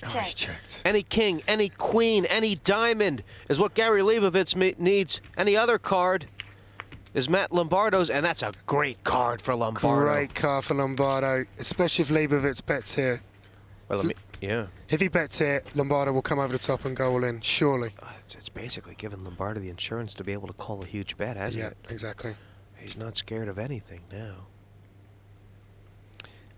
Oh, Check. he's checked. Any king, any queen, any diamond is what Gary Leibovitz needs. Any other card is Matt Lombardo's, and that's a great card for Lombardo. Great card for Lombardo, especially if Leibovitz bets here. Well, I mean, yeah. If he bets here, Lombardo will come over the top and go all in, surely. It's basically given Lombardo the insurance to be able to call a huge bet, hasn't Yeah, it? exactly. He's not scared of anything now.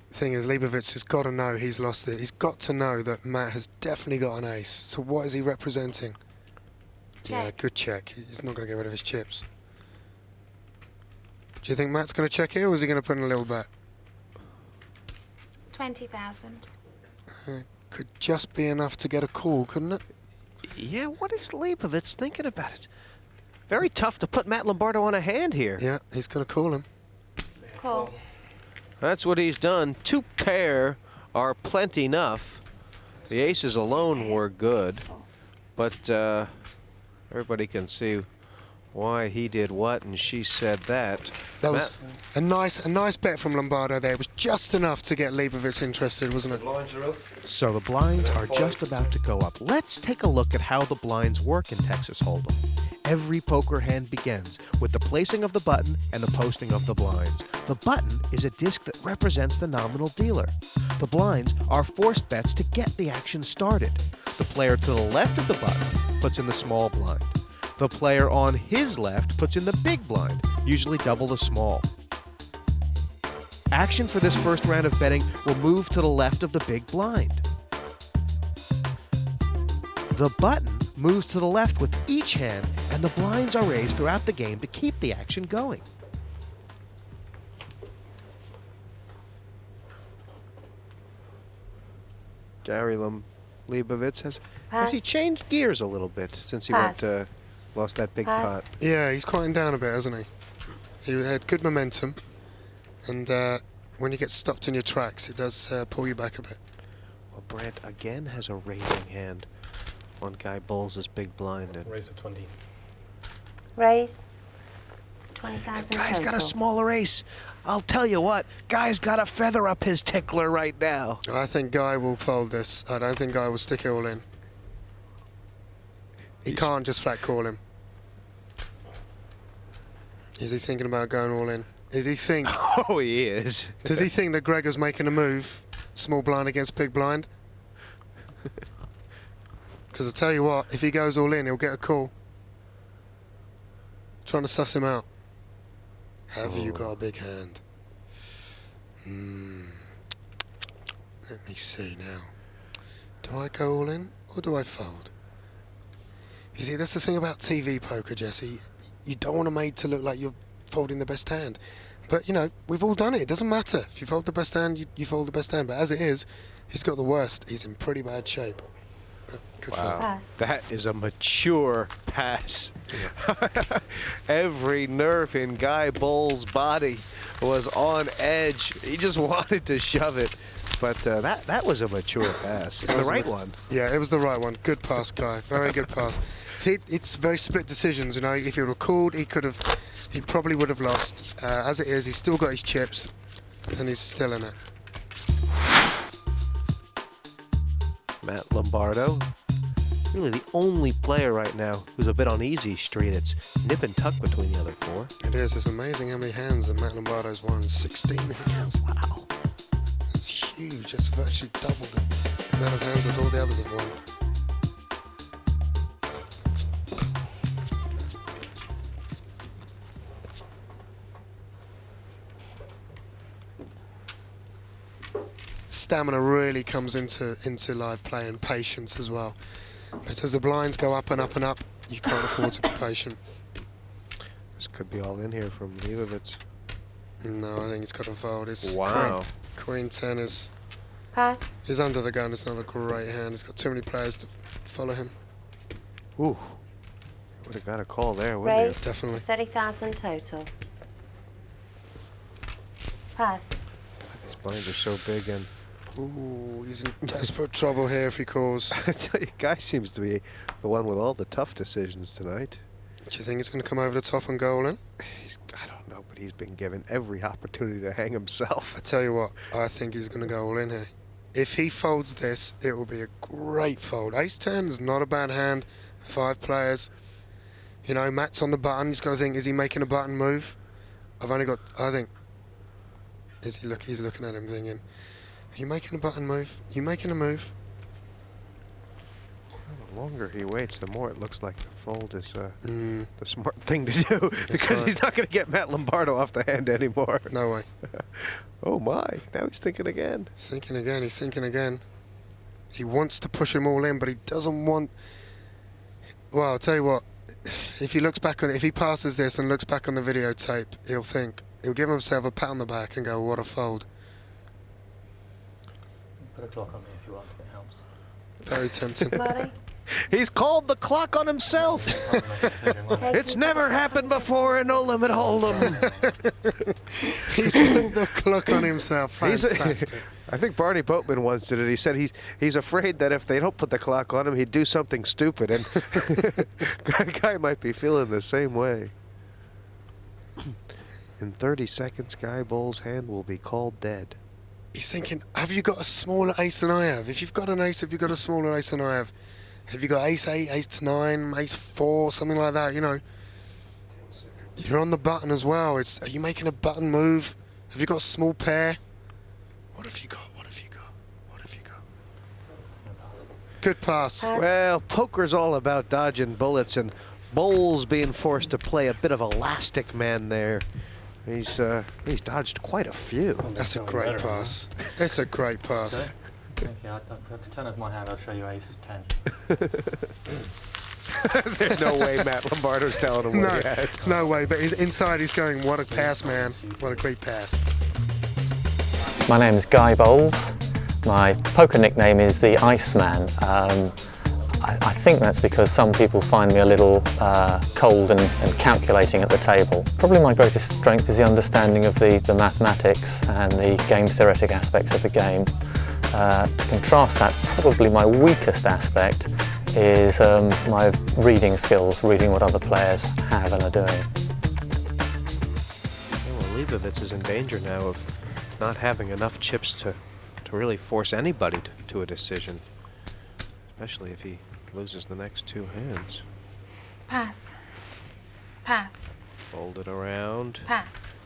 The thing is, Leibovitz has got to know he's lost it. He's got to know that Matt has definitely got an ace. So what is he representing? Yeah, Check. good check. He's not going to get rid of his chips. Do you think Matt's going to check here, or is he going to put in a little bet? 20,000. Could just be enough to get a call, couldn't it? Yeah, what is Leibovitz thinking about it? Very tough to put Matt Lombardo on a hand here. Yeah, he's going to call him. Call. That's what he's done. 2 pair are plenty enough. The aces alone were good, but everybody can see why he did what and she said that. That was a nice bet from Lombardo there. It was just enough to get Leibovitz interested, wasn't it? Blinds are up. So the blinds are just about to go up. Let's take a look at how the blinds work in Texas Hold'em. Every poker hand begins with the placing of the button and the posting of the blinds. The button is a disc that represents the nominal dealer. The blinds are forced bets to get the action started. The player to the left of the button puts in the small blind. The player on his left puts in the big blind, usually double the small. Action for this first round of betting will move to the left of the big blind. The button moves to the left with each hand, and the blinds are raised throughout the game to keep the action going. Gary Leibovitz has he Pass. changed gears a little bit since he Pass. lost that big Pass. pot? Yeah, he's quieting down a bit, hasn't he? He had good momentum, and when you get stopped in your tracks, it does pull you back a bit. Well, Brandt again has a raising hand. One guy bowls his big blind, and Raise of 20. Raise. 20,000 guy's got a total. smaller ace. I'll tell you what, guy's got a feather up his tickler right now. I think Guy will fold this. I don't think Guy will stick it all in. He can't just flat call him. Is he thinking about going all in? Does he think Oh, he is. that Gregor's making a move? Small blind against big blind? Because I tell you what, if he goes all in, he'll get a call. Trying to suss him out. Have you got a big hand? Let me see now. Do I go all in or do I fold? You see, that's the thing about TV poker, Jesse. You don't want to make it to look like you're folding the best hand. But, you know, we've all done it. It doesn't matter. If you fold the best hand, you fold the best hand. But as it is, he's got the worst. He's in pretty bad shape. Oh, good fold. Pass. That is a mature pass. Every nerve in Guy Bowles' body was on edge. He just wanted to shove it. But that was a mature pass. It's the right one. Yeah, it was the right one. Good pass, Guy. Very good pass. See, it's very split decisions, you know. If he would have called, he probably would have lost. As it is, he's still got his chips, and he's still in it. Matt Lombardo, really the only player right now who's a bit on easy street. It's nip and tuck between the other four. It is. It's amazing how many hands that Matt Lombardo's won. 16 hands. Wow. That's huge. That's virtually double the amount of hands that all the others have won. Stamina really comes into live play, and patience as well. But as the blinds go up and up and up, you can't afford to be patient. This could be all in here from Leibovitz. No, I think it's got to fold. It's Wow. Queen 10 is under the gun. It's not a great hand. It's got too many players to follow him. Ooh. Would have got a call there, wouldn't Raise. Definitely. 30,000 total. Pass. These blinds are so big, and Ooh, he's in desperate trouble here if he calls. I tell you, Guy seems to be the one with all the tough decisions tonight. Do you think he's going to come over the top and go all in? I don't know, but he's been given every opportunity to hang himself. I tell you what, I think he's going to go all in here. If he folds this, it will be a great fold. Ace 10 is not a bad hand. 5 players. You know, Matt's on the button. He's got to think, is he making a button move? I think, he's looking at him thinking, are you making a button move? Are you making a move? The longer he waits, the more it looks like the fold is the smart thing to do, because he's not going to get Matt Lombardo off the hand anymore. No way. Oh my, now he's thinking again. He's thinking again. He wants to push him all in, but he doesn't want... Well, I'll tell you what, if he passes this and looks back on the videotape, he'll give himself a pat on the back and go, what a fold. Put a clock on me if you want, it helps. Very tempting. Marty? He's called the clock on himself. It's never happened before in No Limit Hold'em. He's put the clock on himself. Fantastic. I think Barney Boatman once did it. He said he's afraid that if they don't put the clock on him, he'd do something stupid, and Guy might be feeling the same way. In 30 seconds, Guy Bowles' hand will be called dead. He's thinking, have you got a smaller ace than I have? If you've got an ace, have you got a smaller ace than I have? Have you got ace 8, ace 9, ace 4, something like that, you know? You're on the button as well. Are you making a button move? Have you got a small pair? What have you got? Good pass. Well, poker's all about dodging bullets, and Bowles being forced to play a bit of elastic man there. He's dodged quite a few. That's a great pass. It's a great pass. Thank you. If I could turn off my hand, I'll show you ace 10. There's no way Matt Lombardo's telling him what he had. No way, but inside he's going, what a pass, man. What a great pass. My name is Guy Bowles. My poker nickname is the Iceman. I think that's because some people find me a little cold and calculating at the table. Probably my greatest strength is the understanding of the mathematics and the game theoretic aspects of the game. To contrast that, probably my weakest aspect is my reading skills, reading what other players have and are doing. Well, Leibovitz is in danger now of not having enough chips to really force anybody to a decision, especially if he loses the next 2 hands. Pass. Pass. Fold it around. Pass.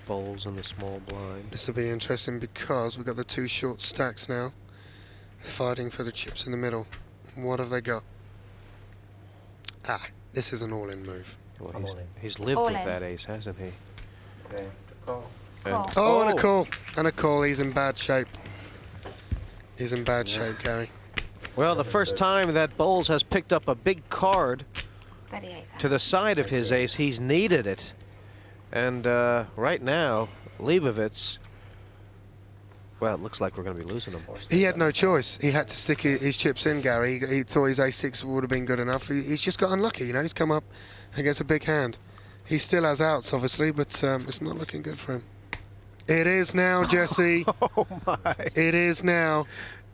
Bowles in the small blind. This will be interesting because we've got the 2 short stacks now, fighting for the chips in the middle. What have they got? Ah, this is an all-in move. Well, I'm all in. he's lived All with in. that ace, hasn't he? Okay, call. Call. Oh, and a call. And a call. He's in bad shape. He's in bad shape, Gary. Well, the first time that Bowles has picked up a big card 38,000. to the side of his ace, he's needed it. And right now, Leibovitz, well, it looks like we're going to be losing him. He had no choice. He had to stick his chips in, Gary. He thought his ace-6 would have been good enough. He's just got unlucky, you know. He's come up against a big hand. He still has outs, obviously, but it's not looking good for him. It is now, Jesse. Oh, my. It is now.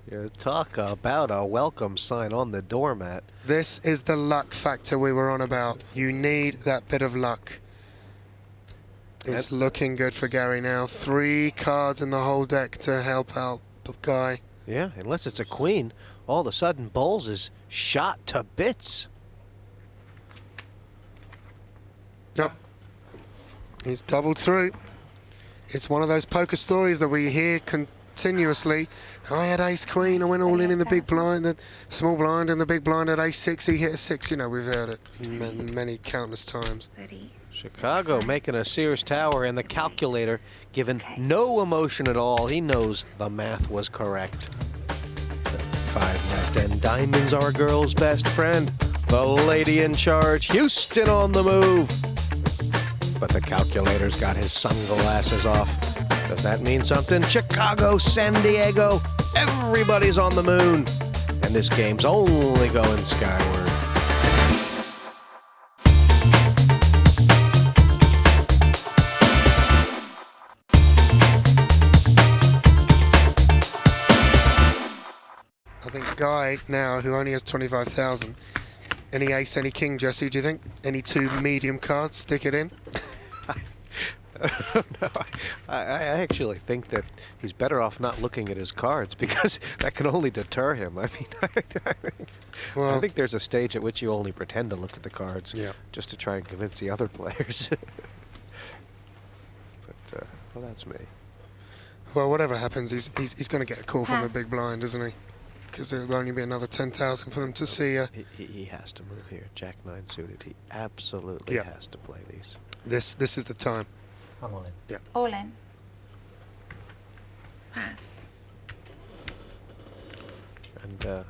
You talk about a welcome sign on the doormat. This is the luck factor we were on about. You need that bit of luck. It's looking good for Gary now. 3 cards in the whole deck to help out the guy. Yeah, unless it's a queen, all of a sudden Bowles is shot to bits. Yep. He's doubled through. It's one of those poker stories that we hear continuously. I had ace queen, I went all in the big blind, the small blind, and the big blind at ace-6, he hit a 6. You know, we've heard it many countless times. 30. Chicago making a Sears Tower, and the calculator given no emotion at all. He knows the math was correct. 5 left, and diamonds are a girl's best friend. The lady in charge, Houston on the move. But the calculator's got his sunglasses off. Does that mean something? Chicago, San Diego, everybody's on the moon. And this game's only going skyward. I think Guy now, who only has 25,000, any ace, any king, Jesse, do you think? Any 2 medium cards, stick it in? No, I actually think that he's better off not looking at his cards, because that can only deter him. I mean, I think there's a stage at which you only pretend to look at the cards just to try and convince the other players. But, well, that's me. Well, whatever happens, he's going to get a call from the Pass. big blind, isn't he? Because there'll only be another 10,000 for them to see. He has to move here. Jack 9 suited. He absolutely has to play these. This is the time. I'm all in. All in. Pass. And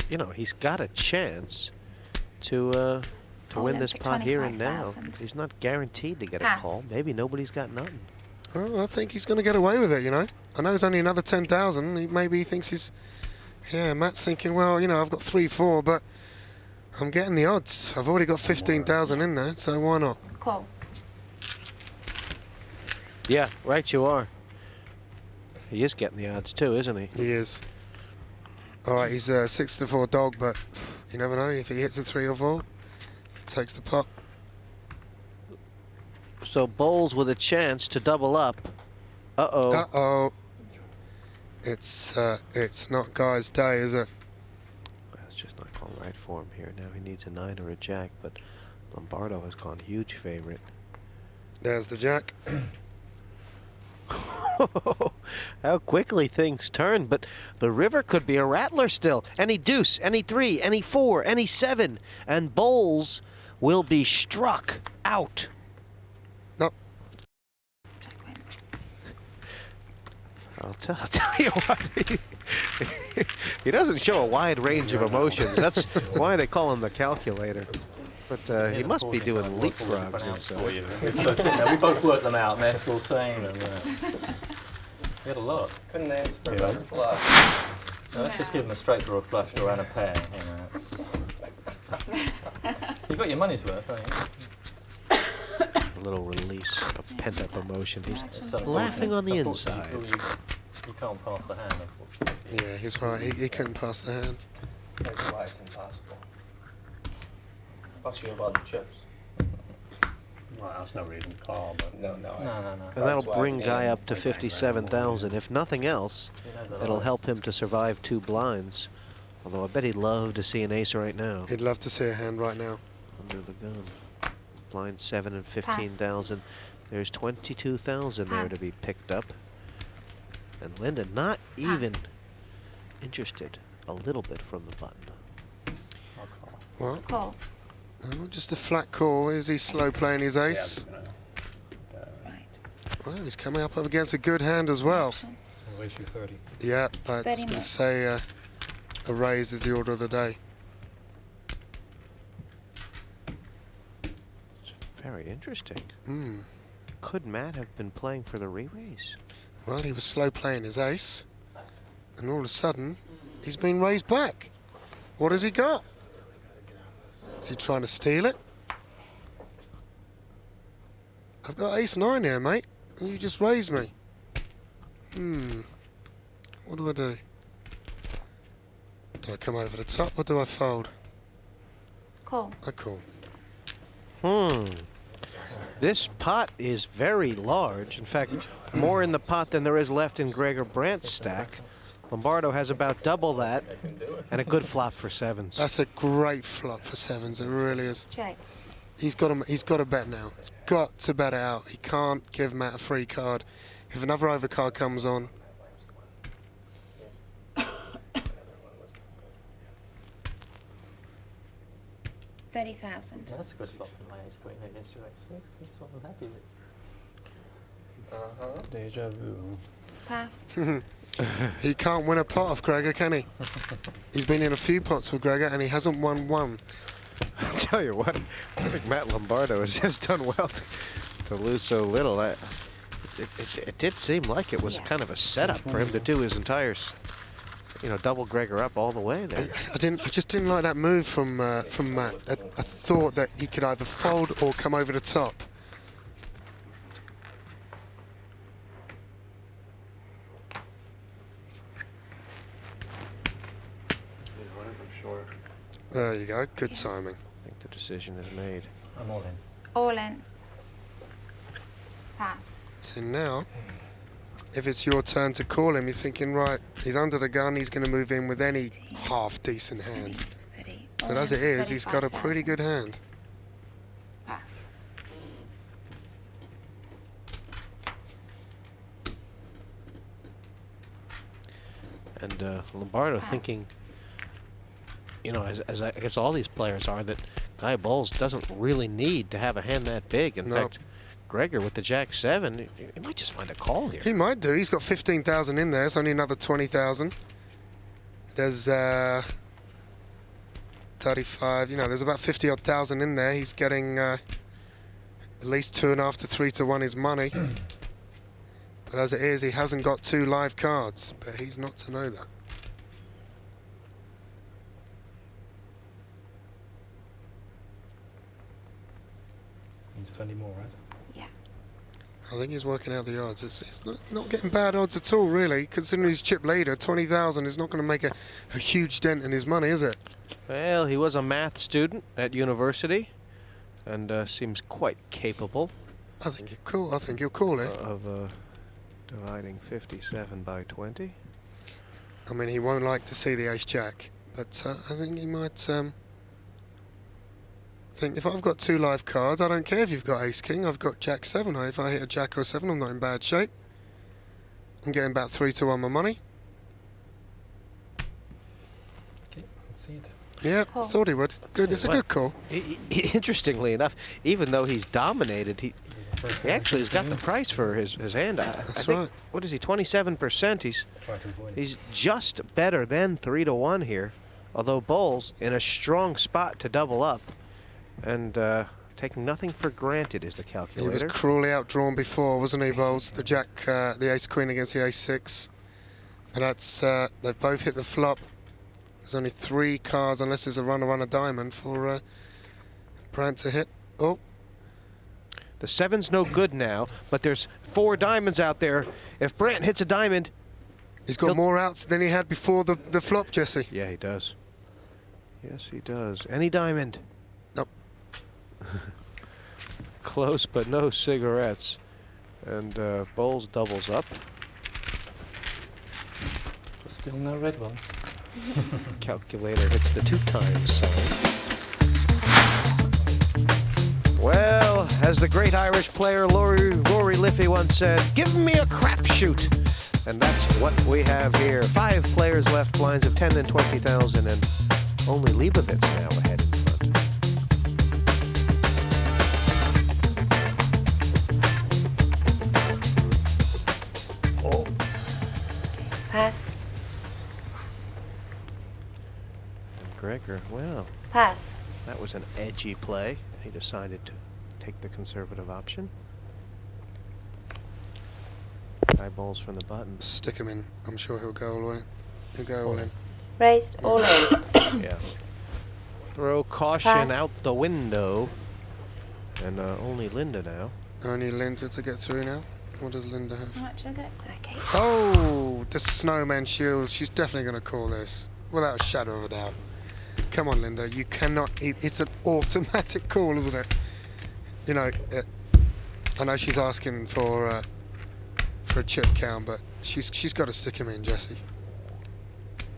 you know, he's got a chance to win in this for pot here and now. 25,000. He's not guaranteed to get a Pass. call. Maybe nobody's got nothing. Oh, I think he's going to get away with it, you know. I know it's only another 10,000. Maybe he thinks he's... Yeah, Matt's thinking, well, you know, I've got 3-4, but I'm getting the odds. I've already got 15,000 in there, so why not? Call. Yeah, right you are. He is getting the odds too, isn't he? He is. All right, he's a 6-4 dog, but you never know. If he hits a 3 or 4, takes the pot. So Bowles with a chance to double up. Uh-oh. Uh-oh. It's not Guy's day, is it? That's just not going right for him here. Now he needs a 9 or a jack, but Lombardo has gone huge favorite. There's the jack. How quickly things turn, but the river could be a rattler still. Any deuce, any 3, any 4, any 7, and Bowles will be struck out. No. Jack wins. I'll tell you what, he doesn't show a wide range of emotions. That's why they call him the calculator. But he must be doing leapfrogs inside. We both worked them out, and they're still saying them. We had a lot. Couldn't ask for a Yeah. better flush. No, let's just give them a straight draw flush draw and a pair. You got your money's worth, haven't you? A little release of pent-up emotion. He's It's laughing on the unfortunate. inside. You can't pass the hand, unfortunately. Yeah, he's right. He couldn't pass the hand. That's why it's impossible. Plus you have all the chips. Well, that's no reason to call, but No. no. And That's that'll why bring it's Guy an up to 57,000. If nothing else, it'll help him to survive 2 blinds. Although I bet he'd love to see an ace right now. He'd love to see a hand right now. Under the gun. Blind 7 and 15,000. There's 22,000 there to Pass. be picked up. And Linda not even interested. a little bit from the button. What? Call. No, just a flat call. Is he slow playing his ace? Right. Well, he's coming up against a good hand as well. Ratio 30. Yeah, but I was 30 going to more. say a raise is the order of the day. Very interesting. Hmm. Could Matt have been playing for the re-raise? Well, he was slow playing his ace, and all of a sudden, he's been raised back. What has he got? Is he trying to steal it? I've got ace-9 here, mate, and you just raised me. What do I do? Do I come over the top, or do I fold? Call. I call. This pot is very large. In fact, more in the pot than there is left in Gregor Brandt's stack. Lombardo has about double that, and a good flop for sevens. That's a great flop for sevens, it really is. Check. He's got to bet now. He's got to bet it out. He can't give Matt a free card. If another overcard comes on, 30,000. That's a good flop for my ace queen against your ace 6. That's what I'm happy with. Deja vu. Pass. he can't win a pot off Gregor, can he? He's been in a few pots with Gregor and he hasn't won one. I'll tell you what, I think Matt Lombardo has just done well to lose so little. It did seem like it was kind of a setup for him to do his entire, double Gregor up all the way there. I just didn't like that move from Matt. I thought that he could either fold or come over the top. There you go, good timing. I think the decision is made. I'm all in. All in. Pass. So now, if it's your turn to call him, you're thinking, right, he's under the gun, he's going to move in with any half-decent hand. 30. But All as in, it is, he's got a pretty 35,000. good hand. Pass. And Lombardo Pass. thinking, as I guess all these players are, that Guy Bowles doesn't really need to have a hand that big. In No. fact, Gregor with the Jack-7, he might just find a call here. He might do. He's got 15,000 in there. It's only another 20,000. There's 35. There's about 50 odd thousand in there. He's getting at least 2.5 to 3 to 1 his money. But as it is, he hasn't got 2 live cards. But he's not to know that. Means 20 more, right? Yeah. I think he's working out the odds. It's not getting bad odds at all, really. Considering he's chip leader, 20,000 is not going to make a huge dent in his money, is it? Well, he was a math student at university, and seems quite capable I think he'll call. I think he'll call it. of dividing 57 by 20. I mean, he won't like to see the ace-jack, but I think he might think, if I've got 2 live cards, I don't care if you've got ace-king, I've got jack-7. If I hit a jack or a 7, I'm not in bad shape. I'm getting about 3 to 1 my money. Okay, let's see it. Yeah, Call. thought he would. Good, it's a What? good call. Interestingly enough, even though he's dominated, he actually has got the price for his hand. I think, right. what is he, 27%? Try to avoid it. He's just better than 3 to 1 here, although Bowles in a strong spot to double up, and taking nothing for granted is the He was calculator. cruelly outdrawn before, wasn't he, Bowles? The jack, the ace-queen against the ace-6. And that's, they've both hit the flop. There's only 3 cards, unless there's a runner on a diamond, for Brandt to hit. Oh, The 7's no good now, but there's 4 diamonds out there. If Brandt hits a diamond, he's got He'll- more outs than he had before the flop, Jesse. yeah, he does. Yes, he does. Any diamond. Nope. Close, but no cigarettes. And Bowles doubles up. Still no red ones. Calculator hits the 2 times sign. Well, as the great Irish player Rory Liffey once said, give me a crapshoot. And that's what we have here. 5 players left, blinds of 10 and 20,000, and only Leibovitz now ahead in front. Pass. And Gregor, well, Pass. that was an edgy play. He decided to take the conservative option. Eyeballs from the button. Stick him in. I'm sure he'll go all the way. He'll go all in. Raised. All in. Yeah. Throw caution Pass. out the window. And only Linda now. Only Linda to get through now. What does Linda have? How much is it? Okay. Oh, the snowman shield. She's definitely going to call this, without a shadow of a doubt. Come on, Linda. You cannot. It's an automatic call, isn't it? You know, I know she's asking for a chip count, but she's got to stick him in, Jessie.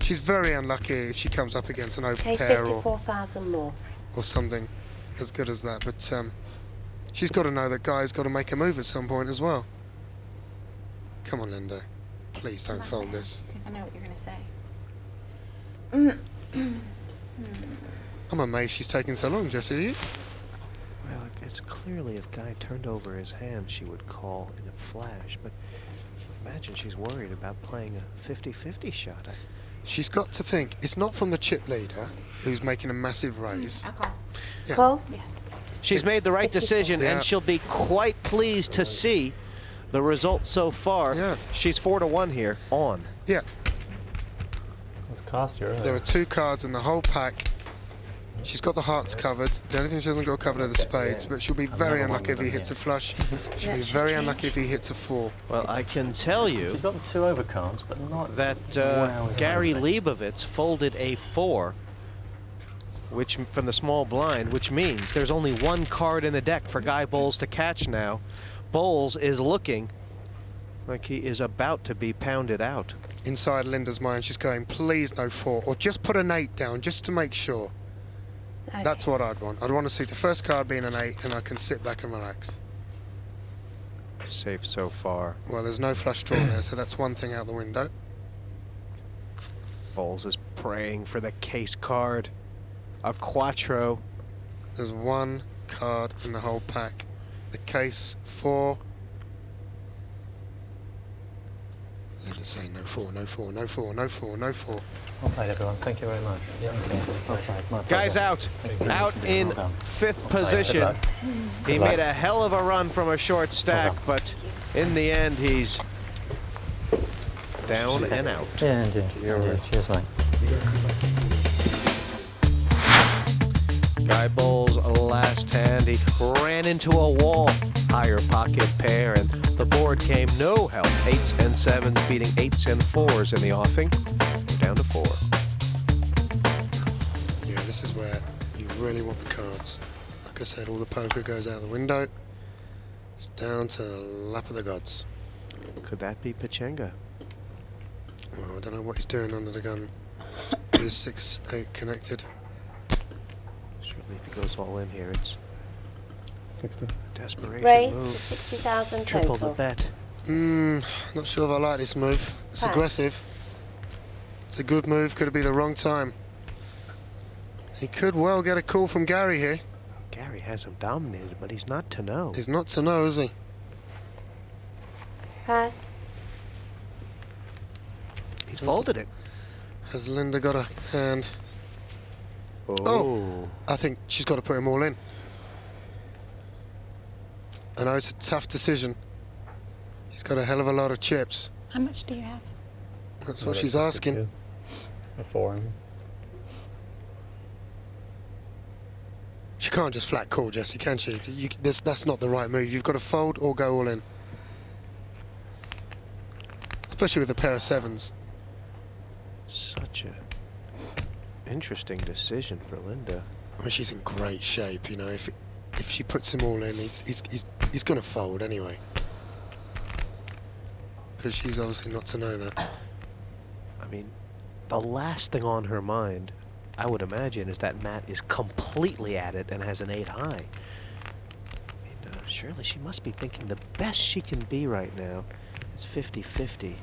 She's very unlucky if she comes up against an open Okay, pair 54,000 more. or something as good as that. But she's got to know that Guy's got to make a move at some point as well. Come on, Linda. Please don't fold this. Because I know what you're going to say. I'm amazed she's taking so long, Jessie. Are you? Well, it's clearly if Guy turned over his hand, she would call in a flash. But imagine she's worried about playing a 50-50 shot. She's got to think, it's not from the chip leader who's making a massive raise. I'll call. Yeah. Call. Yes. She's made the right decision, Yeah. and she'll be quite pleased to see the results so far. Yeah. She's 4-1 here on. Yeah, What's cost you? there are 2 cards in the whole pack. She's got the hearts covered. The only thing she hasn't got covered are the spades, but she'll be very unlucky if he hits a flush. She'll be very unlucky if he hits a 4. Well, I can tell you She's got the 2 overcards, but not that wow, is Gary that Leibovitz folded a 4, which from the small blind, which means there's only 1 card in the deck for Guy Bowles to catch now. Bowles is looking like he is about to be pounded out. Inside Linda's mind, she's going, please no 4, or just put an 8 down, just to make sure. Okay. That's what I'd want. I'd want to see the first card being an 8, and I can sit back and relax. Safe so far. Well, there's no flush draw there, so that's one thing out the window. Bowles is praying for the case card. A quattro. There's 1 card in the whole pack. The case 4. Linda's saying no 4, no 4, no 4, no 4, no 4. Well played, everyone. Thank you very much. Yeah, okay. Well played. My Guy's pleasure. out. Thank you. Out in Well done. 5th Well played. position. Good luck. He Good luck. made a hell of a run from a short stack, done. but in the end, he's down and out. Yeah, indeed. Indeed. Cheers, mate. Guy Bowles' last hand, he ran into a wall. Higher pocket pair, and the board came no help. 8s and 7s beating 8s and 4s in the offing. We're down to 4. Yeah, this is where you really want the cards. Like I said, all the poker goes out the window. It's down to lap of the gods. Could that be Pachenga? Well, I don't know what he's doing under the gun. There's 6, 8 connected. Certainly, if he goes all in here, it's 60. a desperation Raised to move. 60,000 Triple total. the bet. Not sure if I like this move. It's Pass. aggressive. It's a good move, could it be the wrong time? He could well get a call from Gary here. Gary has him dominated, but he's not to know. He's not to know, is he? Pass. He's folded it. Has Linda got a hand? Oh. I think she's got to put him all in. I know it's a tough decision. He's got a hell of a lot of chips. How much do you have? That's what she's asking. A 4 in. She can't just flat call, Jessie, can she? That's not the right move. You've got to fold or go all in. Especially with a pair of 7s. Such a interesting decision for Linda. I mean, she's in great shape, you know. If she puts him all in, he's going to fold anyway. Because she's obviously not to know that. I mean, the last thing on her mind, I would imagine, is that Matt is completely at it and has an 8 high. I mean, surely she must be thinking the best she can be right now is 50-50.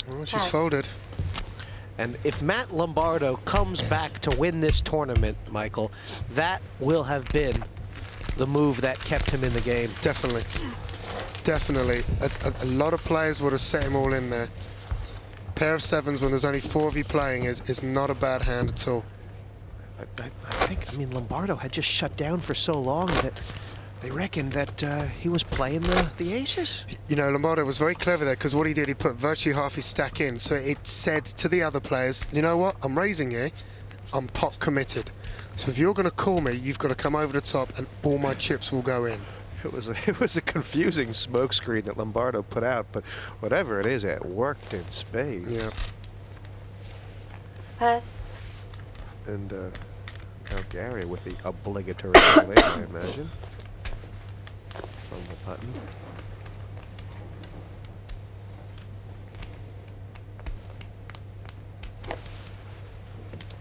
Oh, she's Pass. folded. And if Matt Lombardo comes back to win this tournament, Michael, that will have been the move that kept him in the game. Definitely. Definitely. A lot of players would have set him all in there. Pair of sevens when there's only 4 of you playing is not a bad hand at all. I mean, Lombardo had just shut down for so long that they reckoned that he was playing the aces. You know, Lombardo was very clever there because what he did, he put virtually half his stack in. So it said to the other players, you know what, I'm raising here, I'm pot committed. So if you're going to call me, you've got to come over the top and all my chips will go in. It was a confusing smokescreen that Lombardo put out, but whatever it is, it worked in spades. Yeah. Pass. And Count Gary with the obligatory play, I imagine. From the button.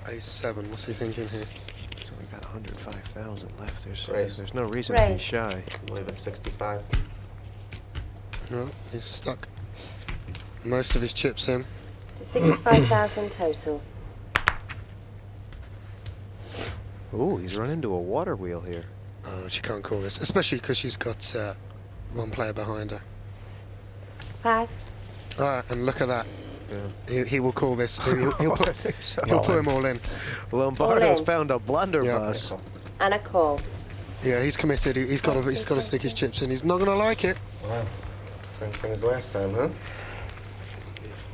Ace-7, what's he thinking here? So we got 105,000 left. Raise. There's no reason to be Raise. shy. I believe it's 65. No, he's stuck. Most of his chips in. To 65,000 total. Ooh, he's run into a water wheel here. She can't call this, especially because she's got one player behind her. Pass. And look at that. Yeah. He will call this. He'll I put, think so. he'll put him all in. Lombardo's All in. found a blunderbuss. And a call. Yeah, he's committed. He's got to stick his chips in. He's not going to like it. Wow. Same thing as last time, huh?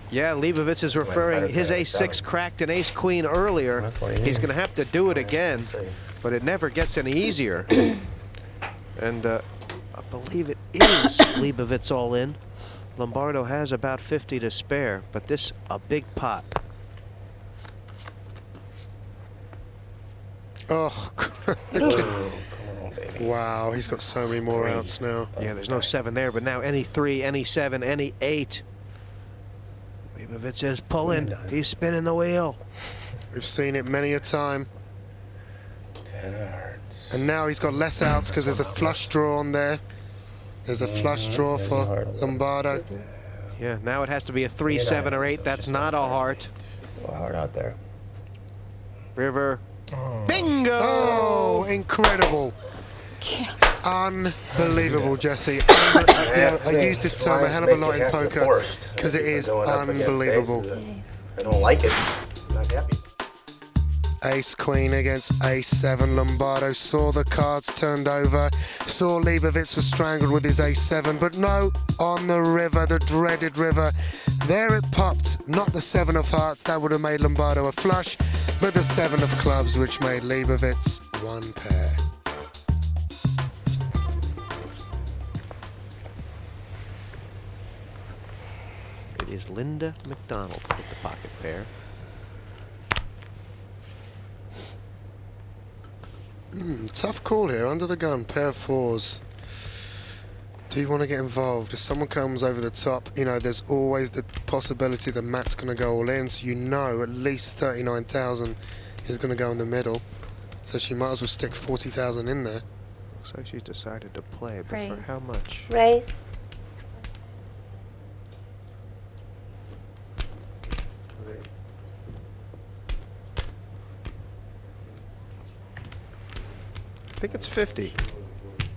Yeah, Leibovitz is referring his ace-6 cracked an ace-queen earlier. That's why He's going to have to do it again, but it never gets any easier. And I believe it is Leibovitz all in. Lombardo has about 50 to spare, but this a big pot. Oh, Oh, come on, baby. wow, he's got so many more outs now. Yeah, there's no 7 there, but now any 3, any 7, any 8. Leibovitz is pulling. He's spinning the wheel. We've seen it many a time. 10 of hearts. And now he's got less outs because there's a flush draw on there. There's a flush draw for Lombardo. Yeah, now it has to be a 3, 7, or 8. That's not a heart. A heart out there. River. Bingo! Oh, incredible. Unbelievable, Jesse. I use this term a hell of a lot in poker because it is unbelievable. I don't like it. I'm not happy. Ace Queen against Ace 7. Lombardo saw the cards turned over, saw Leibovitz was strangled with his Ace 7, but no, on the river, the dreaded river, there it popped. Not the 7 of hearts, that would have made Lombardo a flush, but the 7 of clubs, which made Leibovitz one pair. It is Linda McDonald with the pocket pair. Tough call here, under the gun, pair of 4s. Do you want to get involved? If someone comes over the top, you know, there's always the possibility that Matt's going to go all in, so you know at least 39,000 is going to go in the middle. So she might as well stick 40,000 in there. Looks like she's decided to play, but for Raise. how much? Raise. I think it's 50.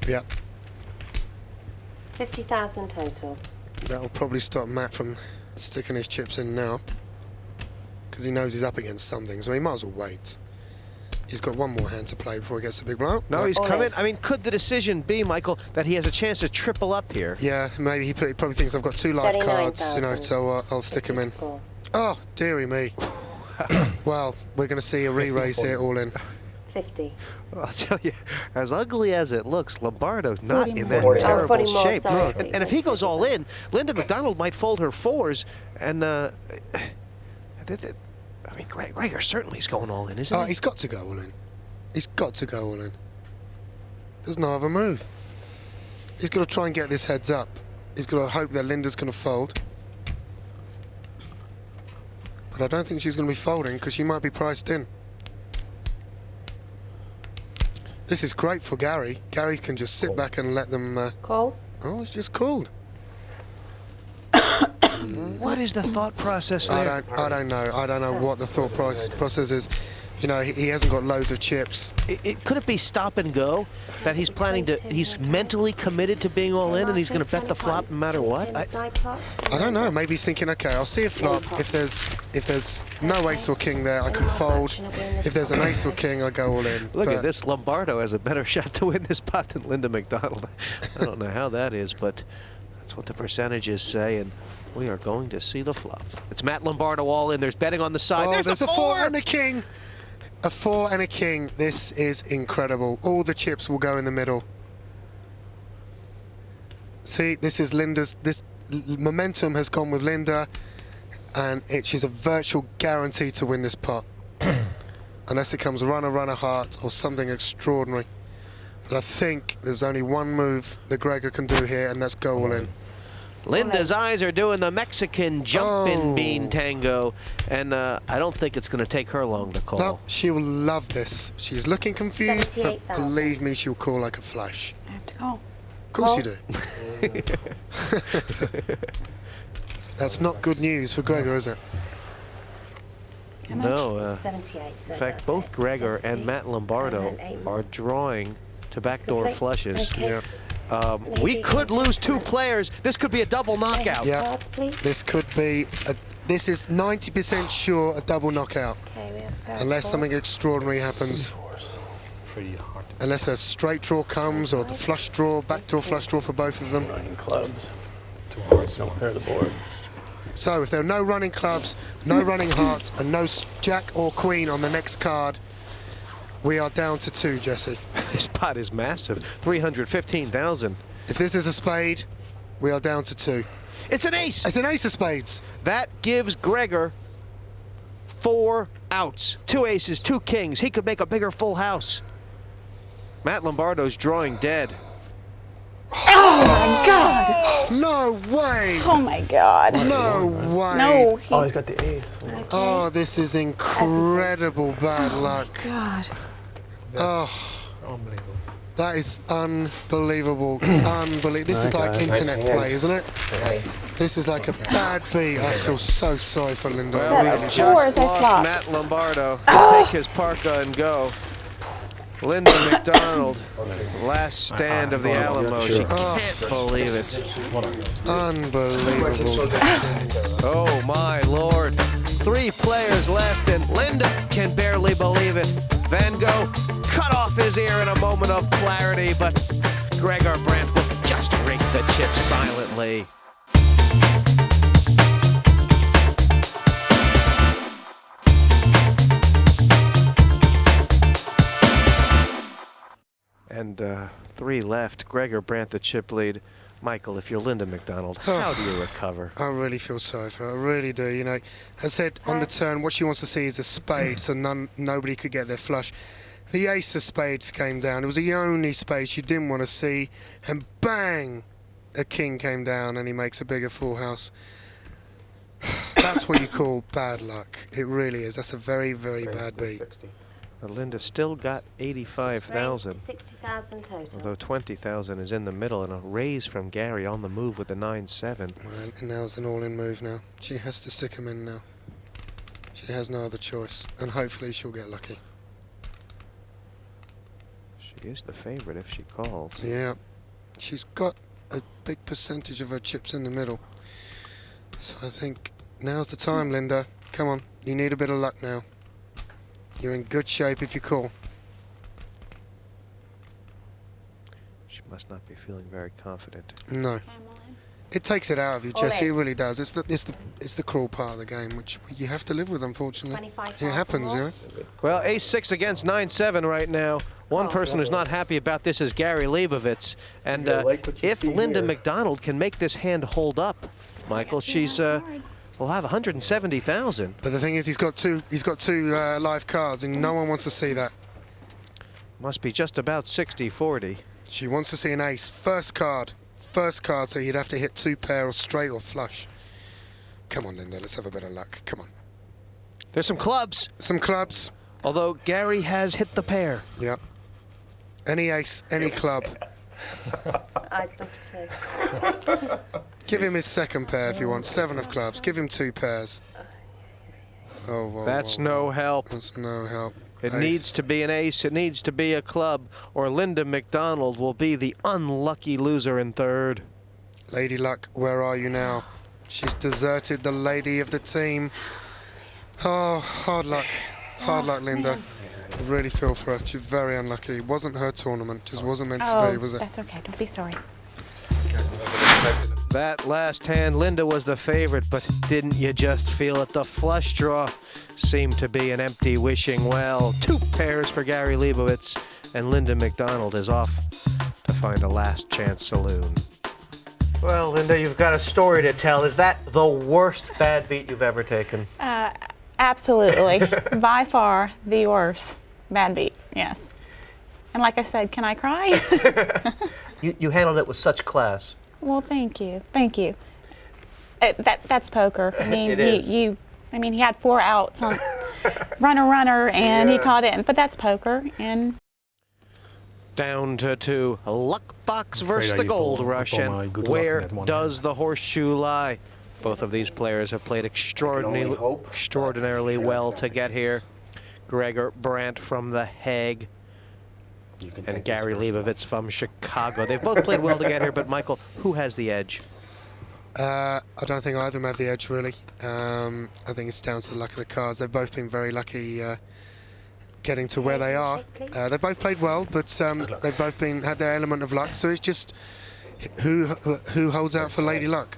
Yep, 50,000 total. that'll probably stop Matt from sticking his chips in now. Because he knows he's up against something, so he might as well wait. He's got one more hand to play before he gets the big blow. No, he's All coming. in. I mean, could the decision be, Michael, that he has a chance to triple up here? Yeah, maybe he probably thinks I've got 2 live cards, you know, 39,000. so I'll stick him in. Call. Oh, dearie me. Well, we're going to see a re-raise here, all in. 50. I'll tell you, as ugly as it looks, Lombardo's not in that 40 more. terrible 40 more, shape. sorry. And if he goes all in, Linda McDonald might fold her 4s, and I mean, Gregor certainly is going all in, isn't Oh, he? he's got to go all in. He's got to go all in. There's no other move. He's got to try and get this heads up. He's got to hope that Linda's going to fold. But I don't think she's going to be folding because she might be priced in. This is great for Gary. Gary can just sit back and let them... Call. Oh, it's just called. What is the thought process there? I don't know. I don't know what the thought process is. You know, he hasn't got loads of chips. Could it be stop and go? That he's planning to, he's mentally committed to being all in and he's going to bet the flop no matter what? I don't know. Maybe he's thinking, okay, I'll see a flop. If there's no ace or king there, I can fold. If there's an ace or king, I go all in. Look at this. Lombardo has a better shot to win this pot than Linda McDonald. I don't know how that is, but that's what the percentages say, and we are going to see the flop. It's Matt Lombardo all in. There's betting on the side. Oh, there's a the 4 and a king. A 4 and a king. This is incredible. All the chips will go in the middle. See, this is Linda's. This momentum has gone with Linda, and she's a virtual guarantee to win this pot. Unless it comes runner, heart, or something extraordinary. But I think there's only one move that Gregor can do here, and that's go all in. Linda's eyes are doing the Mexican jumping bean tango, and I don't think it's going to take her long to call. No, she will love this. She's looking confused, but 78,000. believe me, she'll call like a flash. I have to call. Of course you do. That's not good news for Gregor, is it? How much? No. 78. So In fact, both Gregor and Matt Lombardo are drawing to backdoor flushes. Okay. We could lose 2 players. This could be a double knockout. Yeah. Cards, please. This could be, this is 90% sure a double knockout. Okay, we have pair of Unless fours. something extraordinary happens. Pretty hard. Unless a straight draw comes, or the flush draw, backdoor flush draw for both of them. Running clubs. 2 hearts don't pair the board. So if there are no running clubs, no running hearts, and no jack or queen on the next card, we are down to 2, Jesse. This pot is massive. 315,000. If this is a spade, we are down to 2. It's an ace. It's an ace of spades. That gives Gregor 4 outs. 2 aces, 2 kings. He could make a bigger full house. Matt Lombardo's drawing dead. Oh my God! No way! Oh my God! No way! No. Oh, he's got the ace. Oh, this is incredible bad luck. God. Oh, Unbelievable. that is unbelievable. Unbelievable. This is like internet play, isn't it? This is like a bad beat. I feel so sorry for Linda. Well, Set we of just fours, I lost flop. Matt Lombardo. He'll take his parka and go. Linda McDonald, last stand of the Alamo. She can't believe it. Unbelievable. Oh my Lord. 3 players left and Linda can barely believe it. Van Gogh cut off his ear in a moment of clarity, but Gregor Brandt will just rake the chips silently. And 3 left. Gregor Brandt, the chip lead. Michael, if you're Linda McDonald, how do you recover? I really feel sorry for her. I really do. You know, I said on the turn, what she wants to see is a spade, so nobody could get their flush. The ace of spades came down. It was the only spade she didn't want to see, and bang, a king came down, and he makes a bigger full house. That's what you call bad luck. It really is. That's a very, very bad beat. But Linda still got 85,000. 60,000 total. Although 20,000 is in the middle, and a raise from Gary on the move with the 9-7. And now it's an all-in move now. She has to stick him in now. She has no other choice, and hopefully she'll get lucky. She is the favorite if she calls. Yeah, she's got a big percentage of her chips in the middle. So I think now's the time, Linda. Come on, you need a bit of luck now. You're in good shape if you call. She must not be feeling very confident. No. It takes it out of you, All Jesse. It in. really does. It's the cruel part of the game, which you have to live with, unfortunately. 25,000 It happens, you more. know. Well, ace-6 against 9-7 right now. One person who's not happy about this is Gary Leibovitz. And like what you if see Linda here. McDonald can make this hand hold up, Michael, she's will have 170,000. But the thing is, he's got two live cards, and no one wants to see that. Must be just about 60-40. She wants to see an ace. First card, so he'd have to hit 2 pair or straight or flush. Come on, Linda, let's have a bit of luck. Come on. There's some clubs, Some clubs. although Gary has hit the pair. Yep. Any ace, any club. I'd love to. Give him his second pair if you want. 7 of clubs. Give him 2 pairs. Oh, whoa, That's whoa, no whoa. help. That's no help. It Ace. needs to be an ace. It needs to be a club, or Linda McDonald will be the unlucky loser in third. Lady Luck, where are you now? She's deserted the lady of the team. Oh, hard luck. Hard luck, Linda. I really feel for her. She's very unlucky. It wasn't her tournament. Just wasn't meant to be, was it? That's okay. Don't be sorry. That last hand, Linda was the favorite, but didn't you just feel it? The flush draw seemed to be an empty wishing well. 2 pairs for Gary Leibovitz, and Linda McDonald is off to find a last chance saloon. Well, Linda, you've got a story to tell. Is that the worst bad beat you've ever taken? Absolutely. By far the worst bad beat, yes. And like I said, can I cry? You handled it with such class. Well, thank you. Thank you. That's poker. I mean, It is. I mean, he had 4 outs on runner, and he caught in. But that's poker, and Down to 2. Luck box I'm afraid versus I the used all- gold rush, all my and good luck where in that one does hand. the horseshoe lie? Both of these players have played extraordinarily well to get here. Gregor Brandt from The Hague and Gary Leibovitz from Chicago. They've both played well to get here, but Michael, who has the edge? I don't think either of them have the edge, really. I think it's down to the luck of the cards. They've both been very lucky getting to where they are. They've both played well, but they've both had their element of luck. So it's just who holds out for Lady Luck.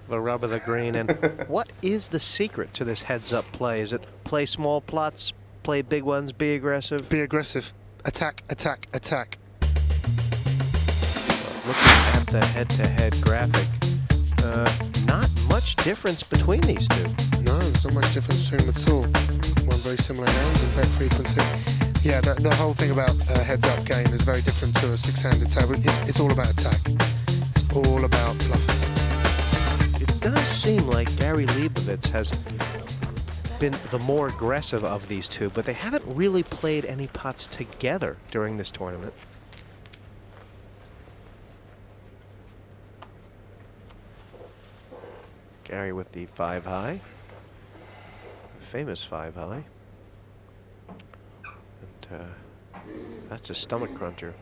The rub of the green. And what is the secret to this heads-up play? Is it play small plots, play big ones, be aggressive? Be aggressive. Attack, attack, attack. Looking at the head-to-head graphic, not much difference between these two. No, there's not much difference between them at all. One very similar hands and bet frequency. Yeah, the whole thing about heads-up game is very different to a 6-handed table. It's all about attack. It's all about bluffing. It does seem like Gary Leibovitz has been the more aggressive of these two, but they haven't really played any pots together during this tournament. Gary with the 5 high, famous 5 high, and that's a stomach cruncher.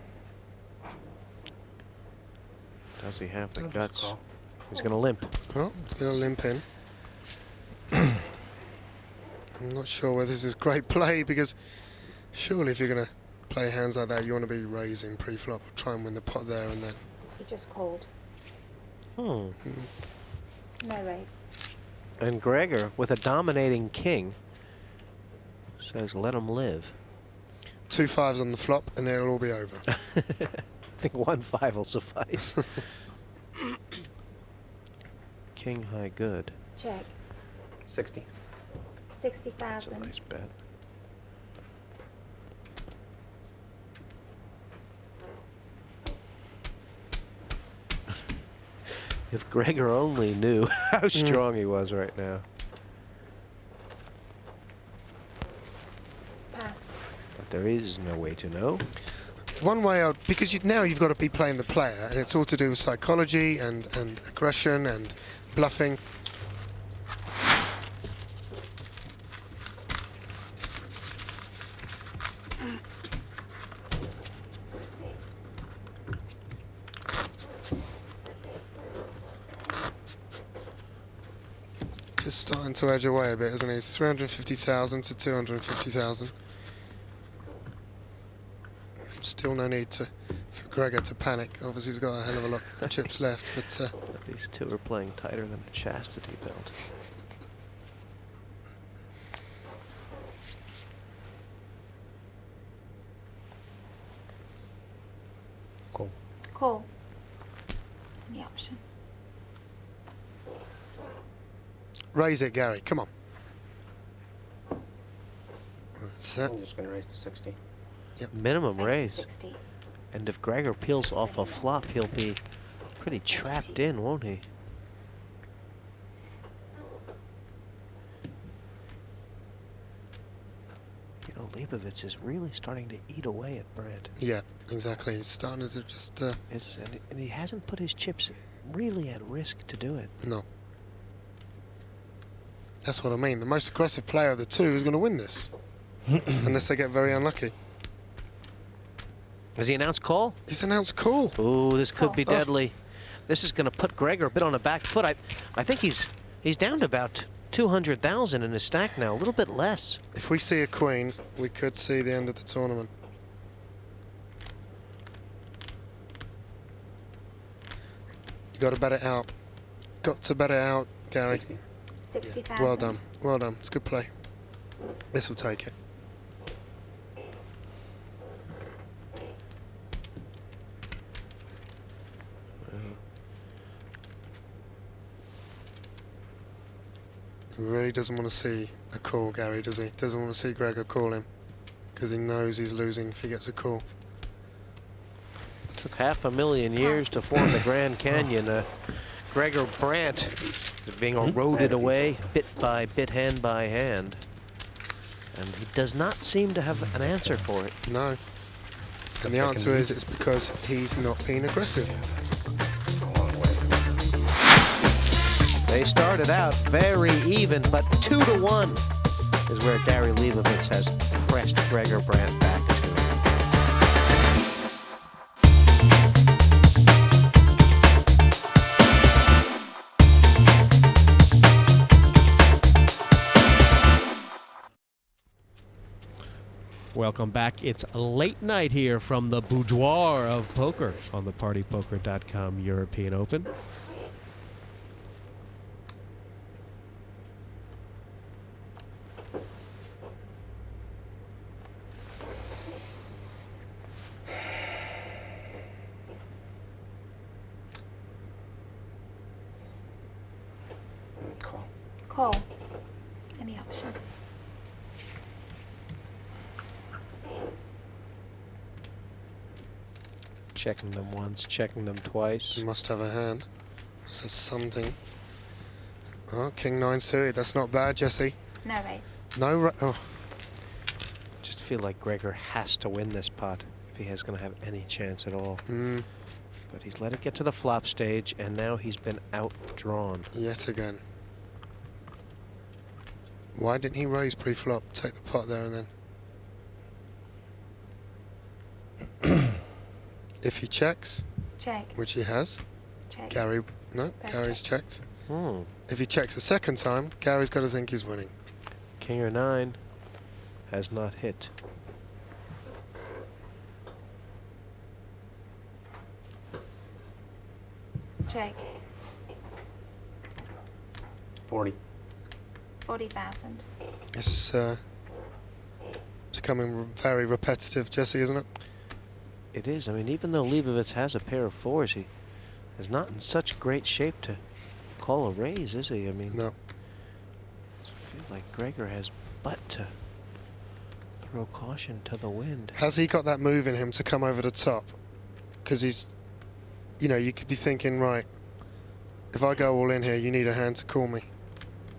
Does he have the guts? He's going to limp. Oh, it's going to limp in. I'm not sure whether this is great play, because surely if you're going to play hands like that, you want to be raising pre-flop or try and win the pot there and then. He just called. Hmm. No raise. And Gregor, with a dominating king, says let him live. 2 5s on the flop and it'll all be over. I think 1 5 will suffice. King high good. Check. 60. 60,000. Nice bet. If Gregor only knew how strong he was right now. Pass. But there is no way to know. One way out, because now you've got to be playing the player, and it's all to do with psychology and aggression and bluffing. Just starting to edge away a bit, isn't he? It's 350,000 to 250,000. Still no need for Gregor to panic. Obviously he's got a hell of a lot of chips left, but These two are playing tighter than a chastity belt. Cool. Call. The option. raise it, Gary. Come on. That's it. I'm just going to raise to 60. Minimum Raise to raise. 60. And if Gregor peels off a flop, he'll be pretty trapped in, won't he? You know, Leibovitz is really starting to eat away at Brandt. Yeah, exactly. He's starting to just... And he hasn't put his chips really at risk to do it. No. That's what I mean. The most aggressive player of the two is going to win this. Unless they get very unlucky. Has he announced call? He's announced call. Ooh, this could be deadly. This is going to put Gregor a bit on the back foot. I think he's down to about 200,000 in his stack now, a little bit less. If we see a queen, we could see the end of the tournament. You got to bet it out. Got to bet it out, Gary. 60,000. Well done. Well done. It's a good play. This will take it. He really doesn't want to see a call, Gary, does he? Doesn't want to see Gregor call him because he knows he's losing if he gets a call. Took 500,000 years to form the Grand Canyon. Gregor Brandt is being eroded away bit by bit, hand by hand. And he does not seem to have an answer for it. No. And the answer is it's because he's not being aggressive. They started out very even, but 2-1 is where Gary Leibovitz has pressed Gregor Brandt back to. Welcome back. It's late night here from the boudoir of poker on the partypoker.com European Open. Call. Any option. Checking them once, checking them twice. He must have a hand. Must have something. Oh, King 9 suited. That's not bad, Jesse. No raise. No oh. Just feel like Gregor has to win this pot if he is going to have any chance at all. But he's let it get to the flop stage, and now he's been outdrawn. Yet again. Why didn't he raise pre-flop? Take the pot there and then. If he checks, Check. which he has, Check. Gary, no, Both Gary's checked. Hmm. If he checks a second time, Gary's got to think he's winning. King or 9 has not hit. Check. 40. 40,000. It's becoming very repetitive, Jesse, isn't it? It is. I mean, even though Leibovitz has a pair of 4s, he is not in such great shape to call a raise, is he? I mean, No. I feel like Gregor has but to throw caution to the wind. Has he got that move in him to come over the top? Because he's, you know, you could be thinking, right, if I go all in here, you need a hand to call me.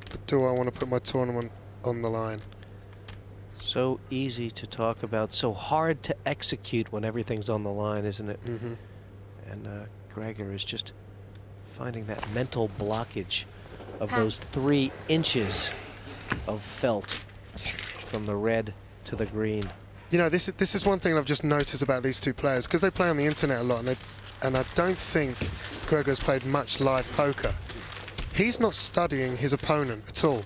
But do I want to put my tournament on the line? So easy to talk about, so hard to execute when everything's on the line, isn't it? Mm-hmm. And Gregor is just finding that mental blockage of Pass. those 3 inches of felt from the red to the green. You know, this is one thing I've just noticed about these two players, because they play on the internet a lot, and I don't think Gregor's played much live poker. He's not studying his opponent at all.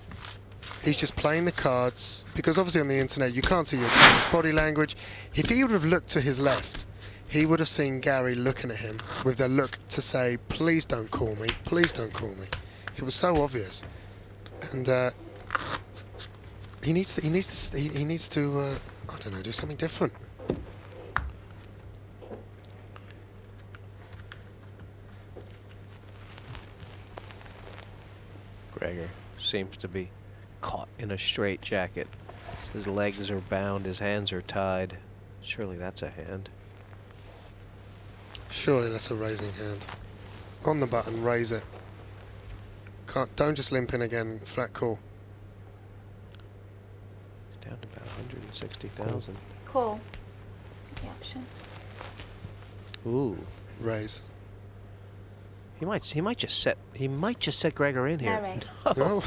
He's just playing the cards, because obviously on the internet you can't see your opponent's body language. If he would have looked to his left, he would have seen Gary looking at him with a look to say, please don't call me, please don't call me. It was so obvious. And he needs to I don't know, do something different. Gregor seems to be caught in a straitjacket. His legs are bound, his hands are tied. Surely that's a hand. Surely that's a raising hand. On the button, raise it. Don't just limp in again, flat call. Down to about 160,000. Call. The option. Ooh. Raise. He might just set Gregor in here. No raise. No.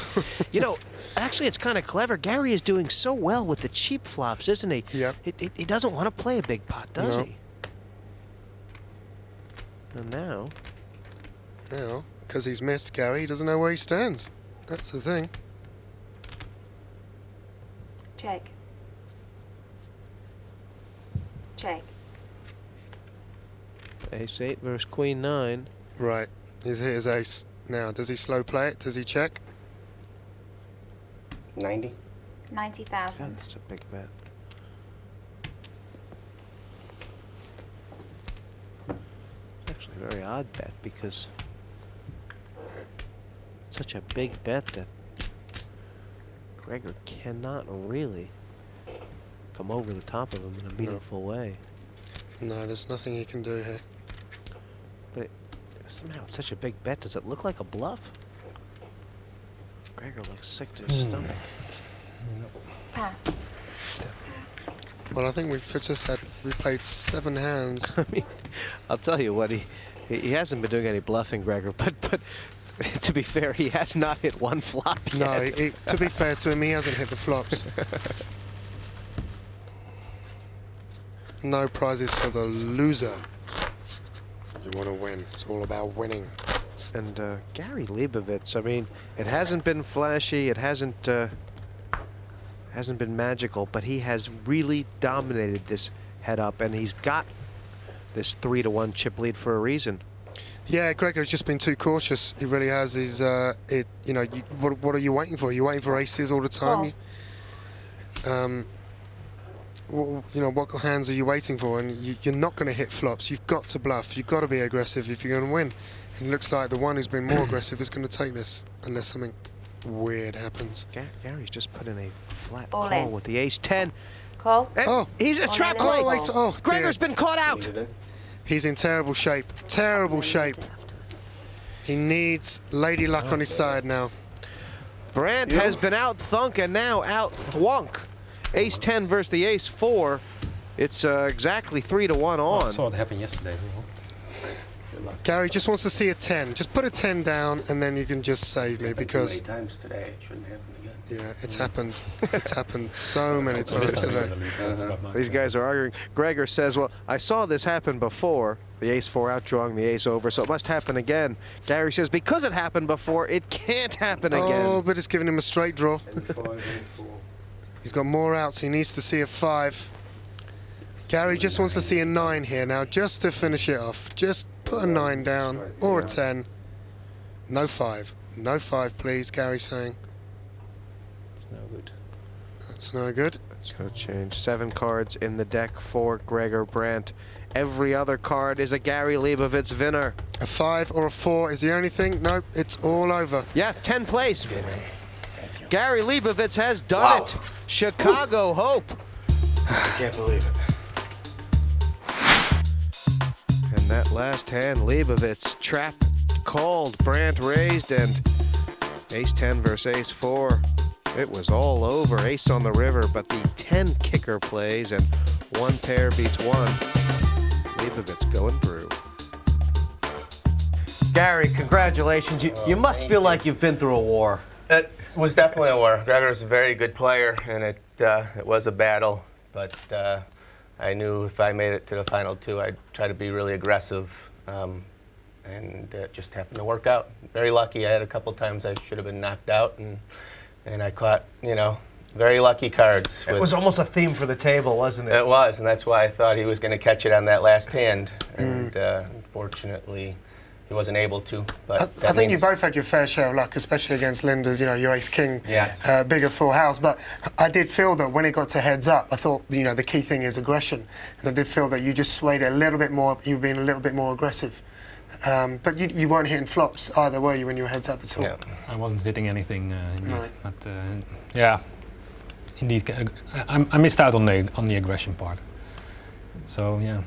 You know, actually, it's kind of clever. Gary is doing so well with the cheap flops, isn't he? Yep. He doesn't want to play a big pot, does No. he? And now, Now, because he's missed Gary, he doesn't know where he stands. That's the thing. Check. Check. ace-8 versus queen-9. Right. He's hit his ace. Now, does he slow play it? Does he check? 90. 90,000. That's a big bet. It's actually a very odd bet because it's such a big bet that Gregor cannot really come over the top of him in a meaningful way. No, there's nothing he can do here. But somehow it's such a big bet. Does it look like a bluff? Gregor looks sick to his stomach. Pass. Well, I think we've just had, we played 7 hands. I mean, I'll tell you what, he hasn't been doing any bluffing, Gregor, but to be fair, he has not hit one flop yet. No, to be fair to him, he hasn't hit the flops. No prizes for the loser. You want to win. It's all about winning. And Gary Leibovitz, I mean, it hasn't been flashy, it hasn't been magical, but he has really dominated this head up, and he's got this 3-1 chip lead for a reason. Yeah, Gregor's just been too cautious. He really has. He's, you know, what are you waiting for? You're waiting for aces all the time. You know, what hands are you waiting for? And you're not going to hit flops. You've got to bluff. You've got to be aggressive if you're going to win. And it looks like the one who's been more aggressive is going to take this, unless something weird happens. Gary's just put in a flat All call in. with the ace-10. Call. And Oh. he's a All trap in. play. Oh, ace, oh, Gregor's dear. been caught out. He's in terrible shape. Terrible shape. He needs Lady Luck on his side now. Brandt has been out-thunk and now out-thwunk. Ace-10 versus the ace-4. It's exactly 3-1 on. I saw it happen yesterday. Gary just wants to see a 10. Just put a 10 down and then you can just save me because, times today. It shouldn't happen again. yeah, it's happened. It's happened so many times today. These guys are arguing. Gregor says, well, I saw this happen before. The ace-4 outdrawing the ace over, so it must happen again. Gary says, because it happened before, it can't happen again. Oh, but it's giving him a straight draw. N5, He's got more outs. He needs to see a 5. Gary just wants to see a 9 here now, just to finish it off. Just put a 9 down, or a 10. No 5. No 5, please, Gary's saying. It's no good. That's no good. It's going to change. 7 cards in the deck for Gregor Brandt. Every other card is a Gary Leibovitz winner. A 5 or a 4 is the only thing. Nope, it's all over. Yeah, 10 plays. Gary Leibovitz has done it. Chicago Hope. I can't believe it. And that last hand, Leibovitz trap called, Brandt raised, and ace-10 versus ace-4. It was all over. Ace on the river, but the 10 kicker plays, and one pair beats one. Leibovitz going through. Gary, congratulations. You must feel like you've been through a war. It was definitely a war. Gregor's a very good player, and it was a battle. But I knew if I made it to the final 2, I'd try to be really aggressive, and it just happened to work out. Very lucky. I had a couple times I should have been knocked out, and I caught, you know, very lucky cards. It was almost a theme for the table, wasn't it? It was, and that's why I thought he was going to catch it on that last hand, and unfortunately, he wasn't able to. But I think you both had your fair share of luck, especially against Linda, you know, your ace-king, Yes. bigger full house. But I did feel that when it got to heads up, I thought, you know, the key thing is aggression. And I did feel that you just swayed it a little bit more, you were being a little bit more aggressive. But you weren't hitting flops either, were you, when you were heads up at all? Yeah. I wasn't hitting anything indeed. No. But yeah, indeed, I missed out on the aggression part. So yeah,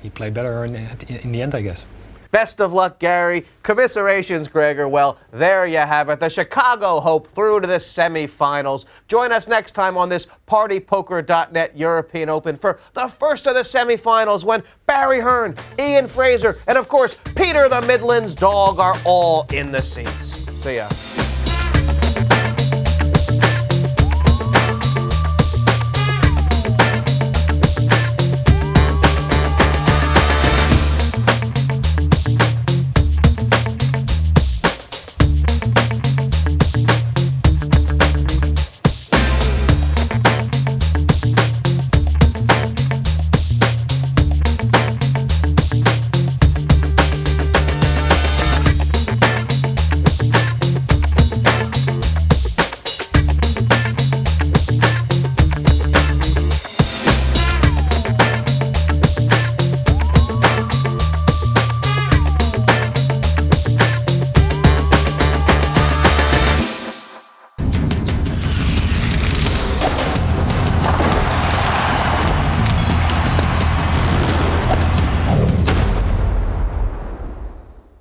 he played better in the end, I guess. Best of luck, Gary. Commiserations, Gregor. Well, there you have it. The Chicago Hope through to the semifinals. Join us next time on this partypoker.net European Open for the first of the semifinals when Barry Hearn, Ian Fraser, and of course, Peter the Midlands Dog are all in the seats. See ya.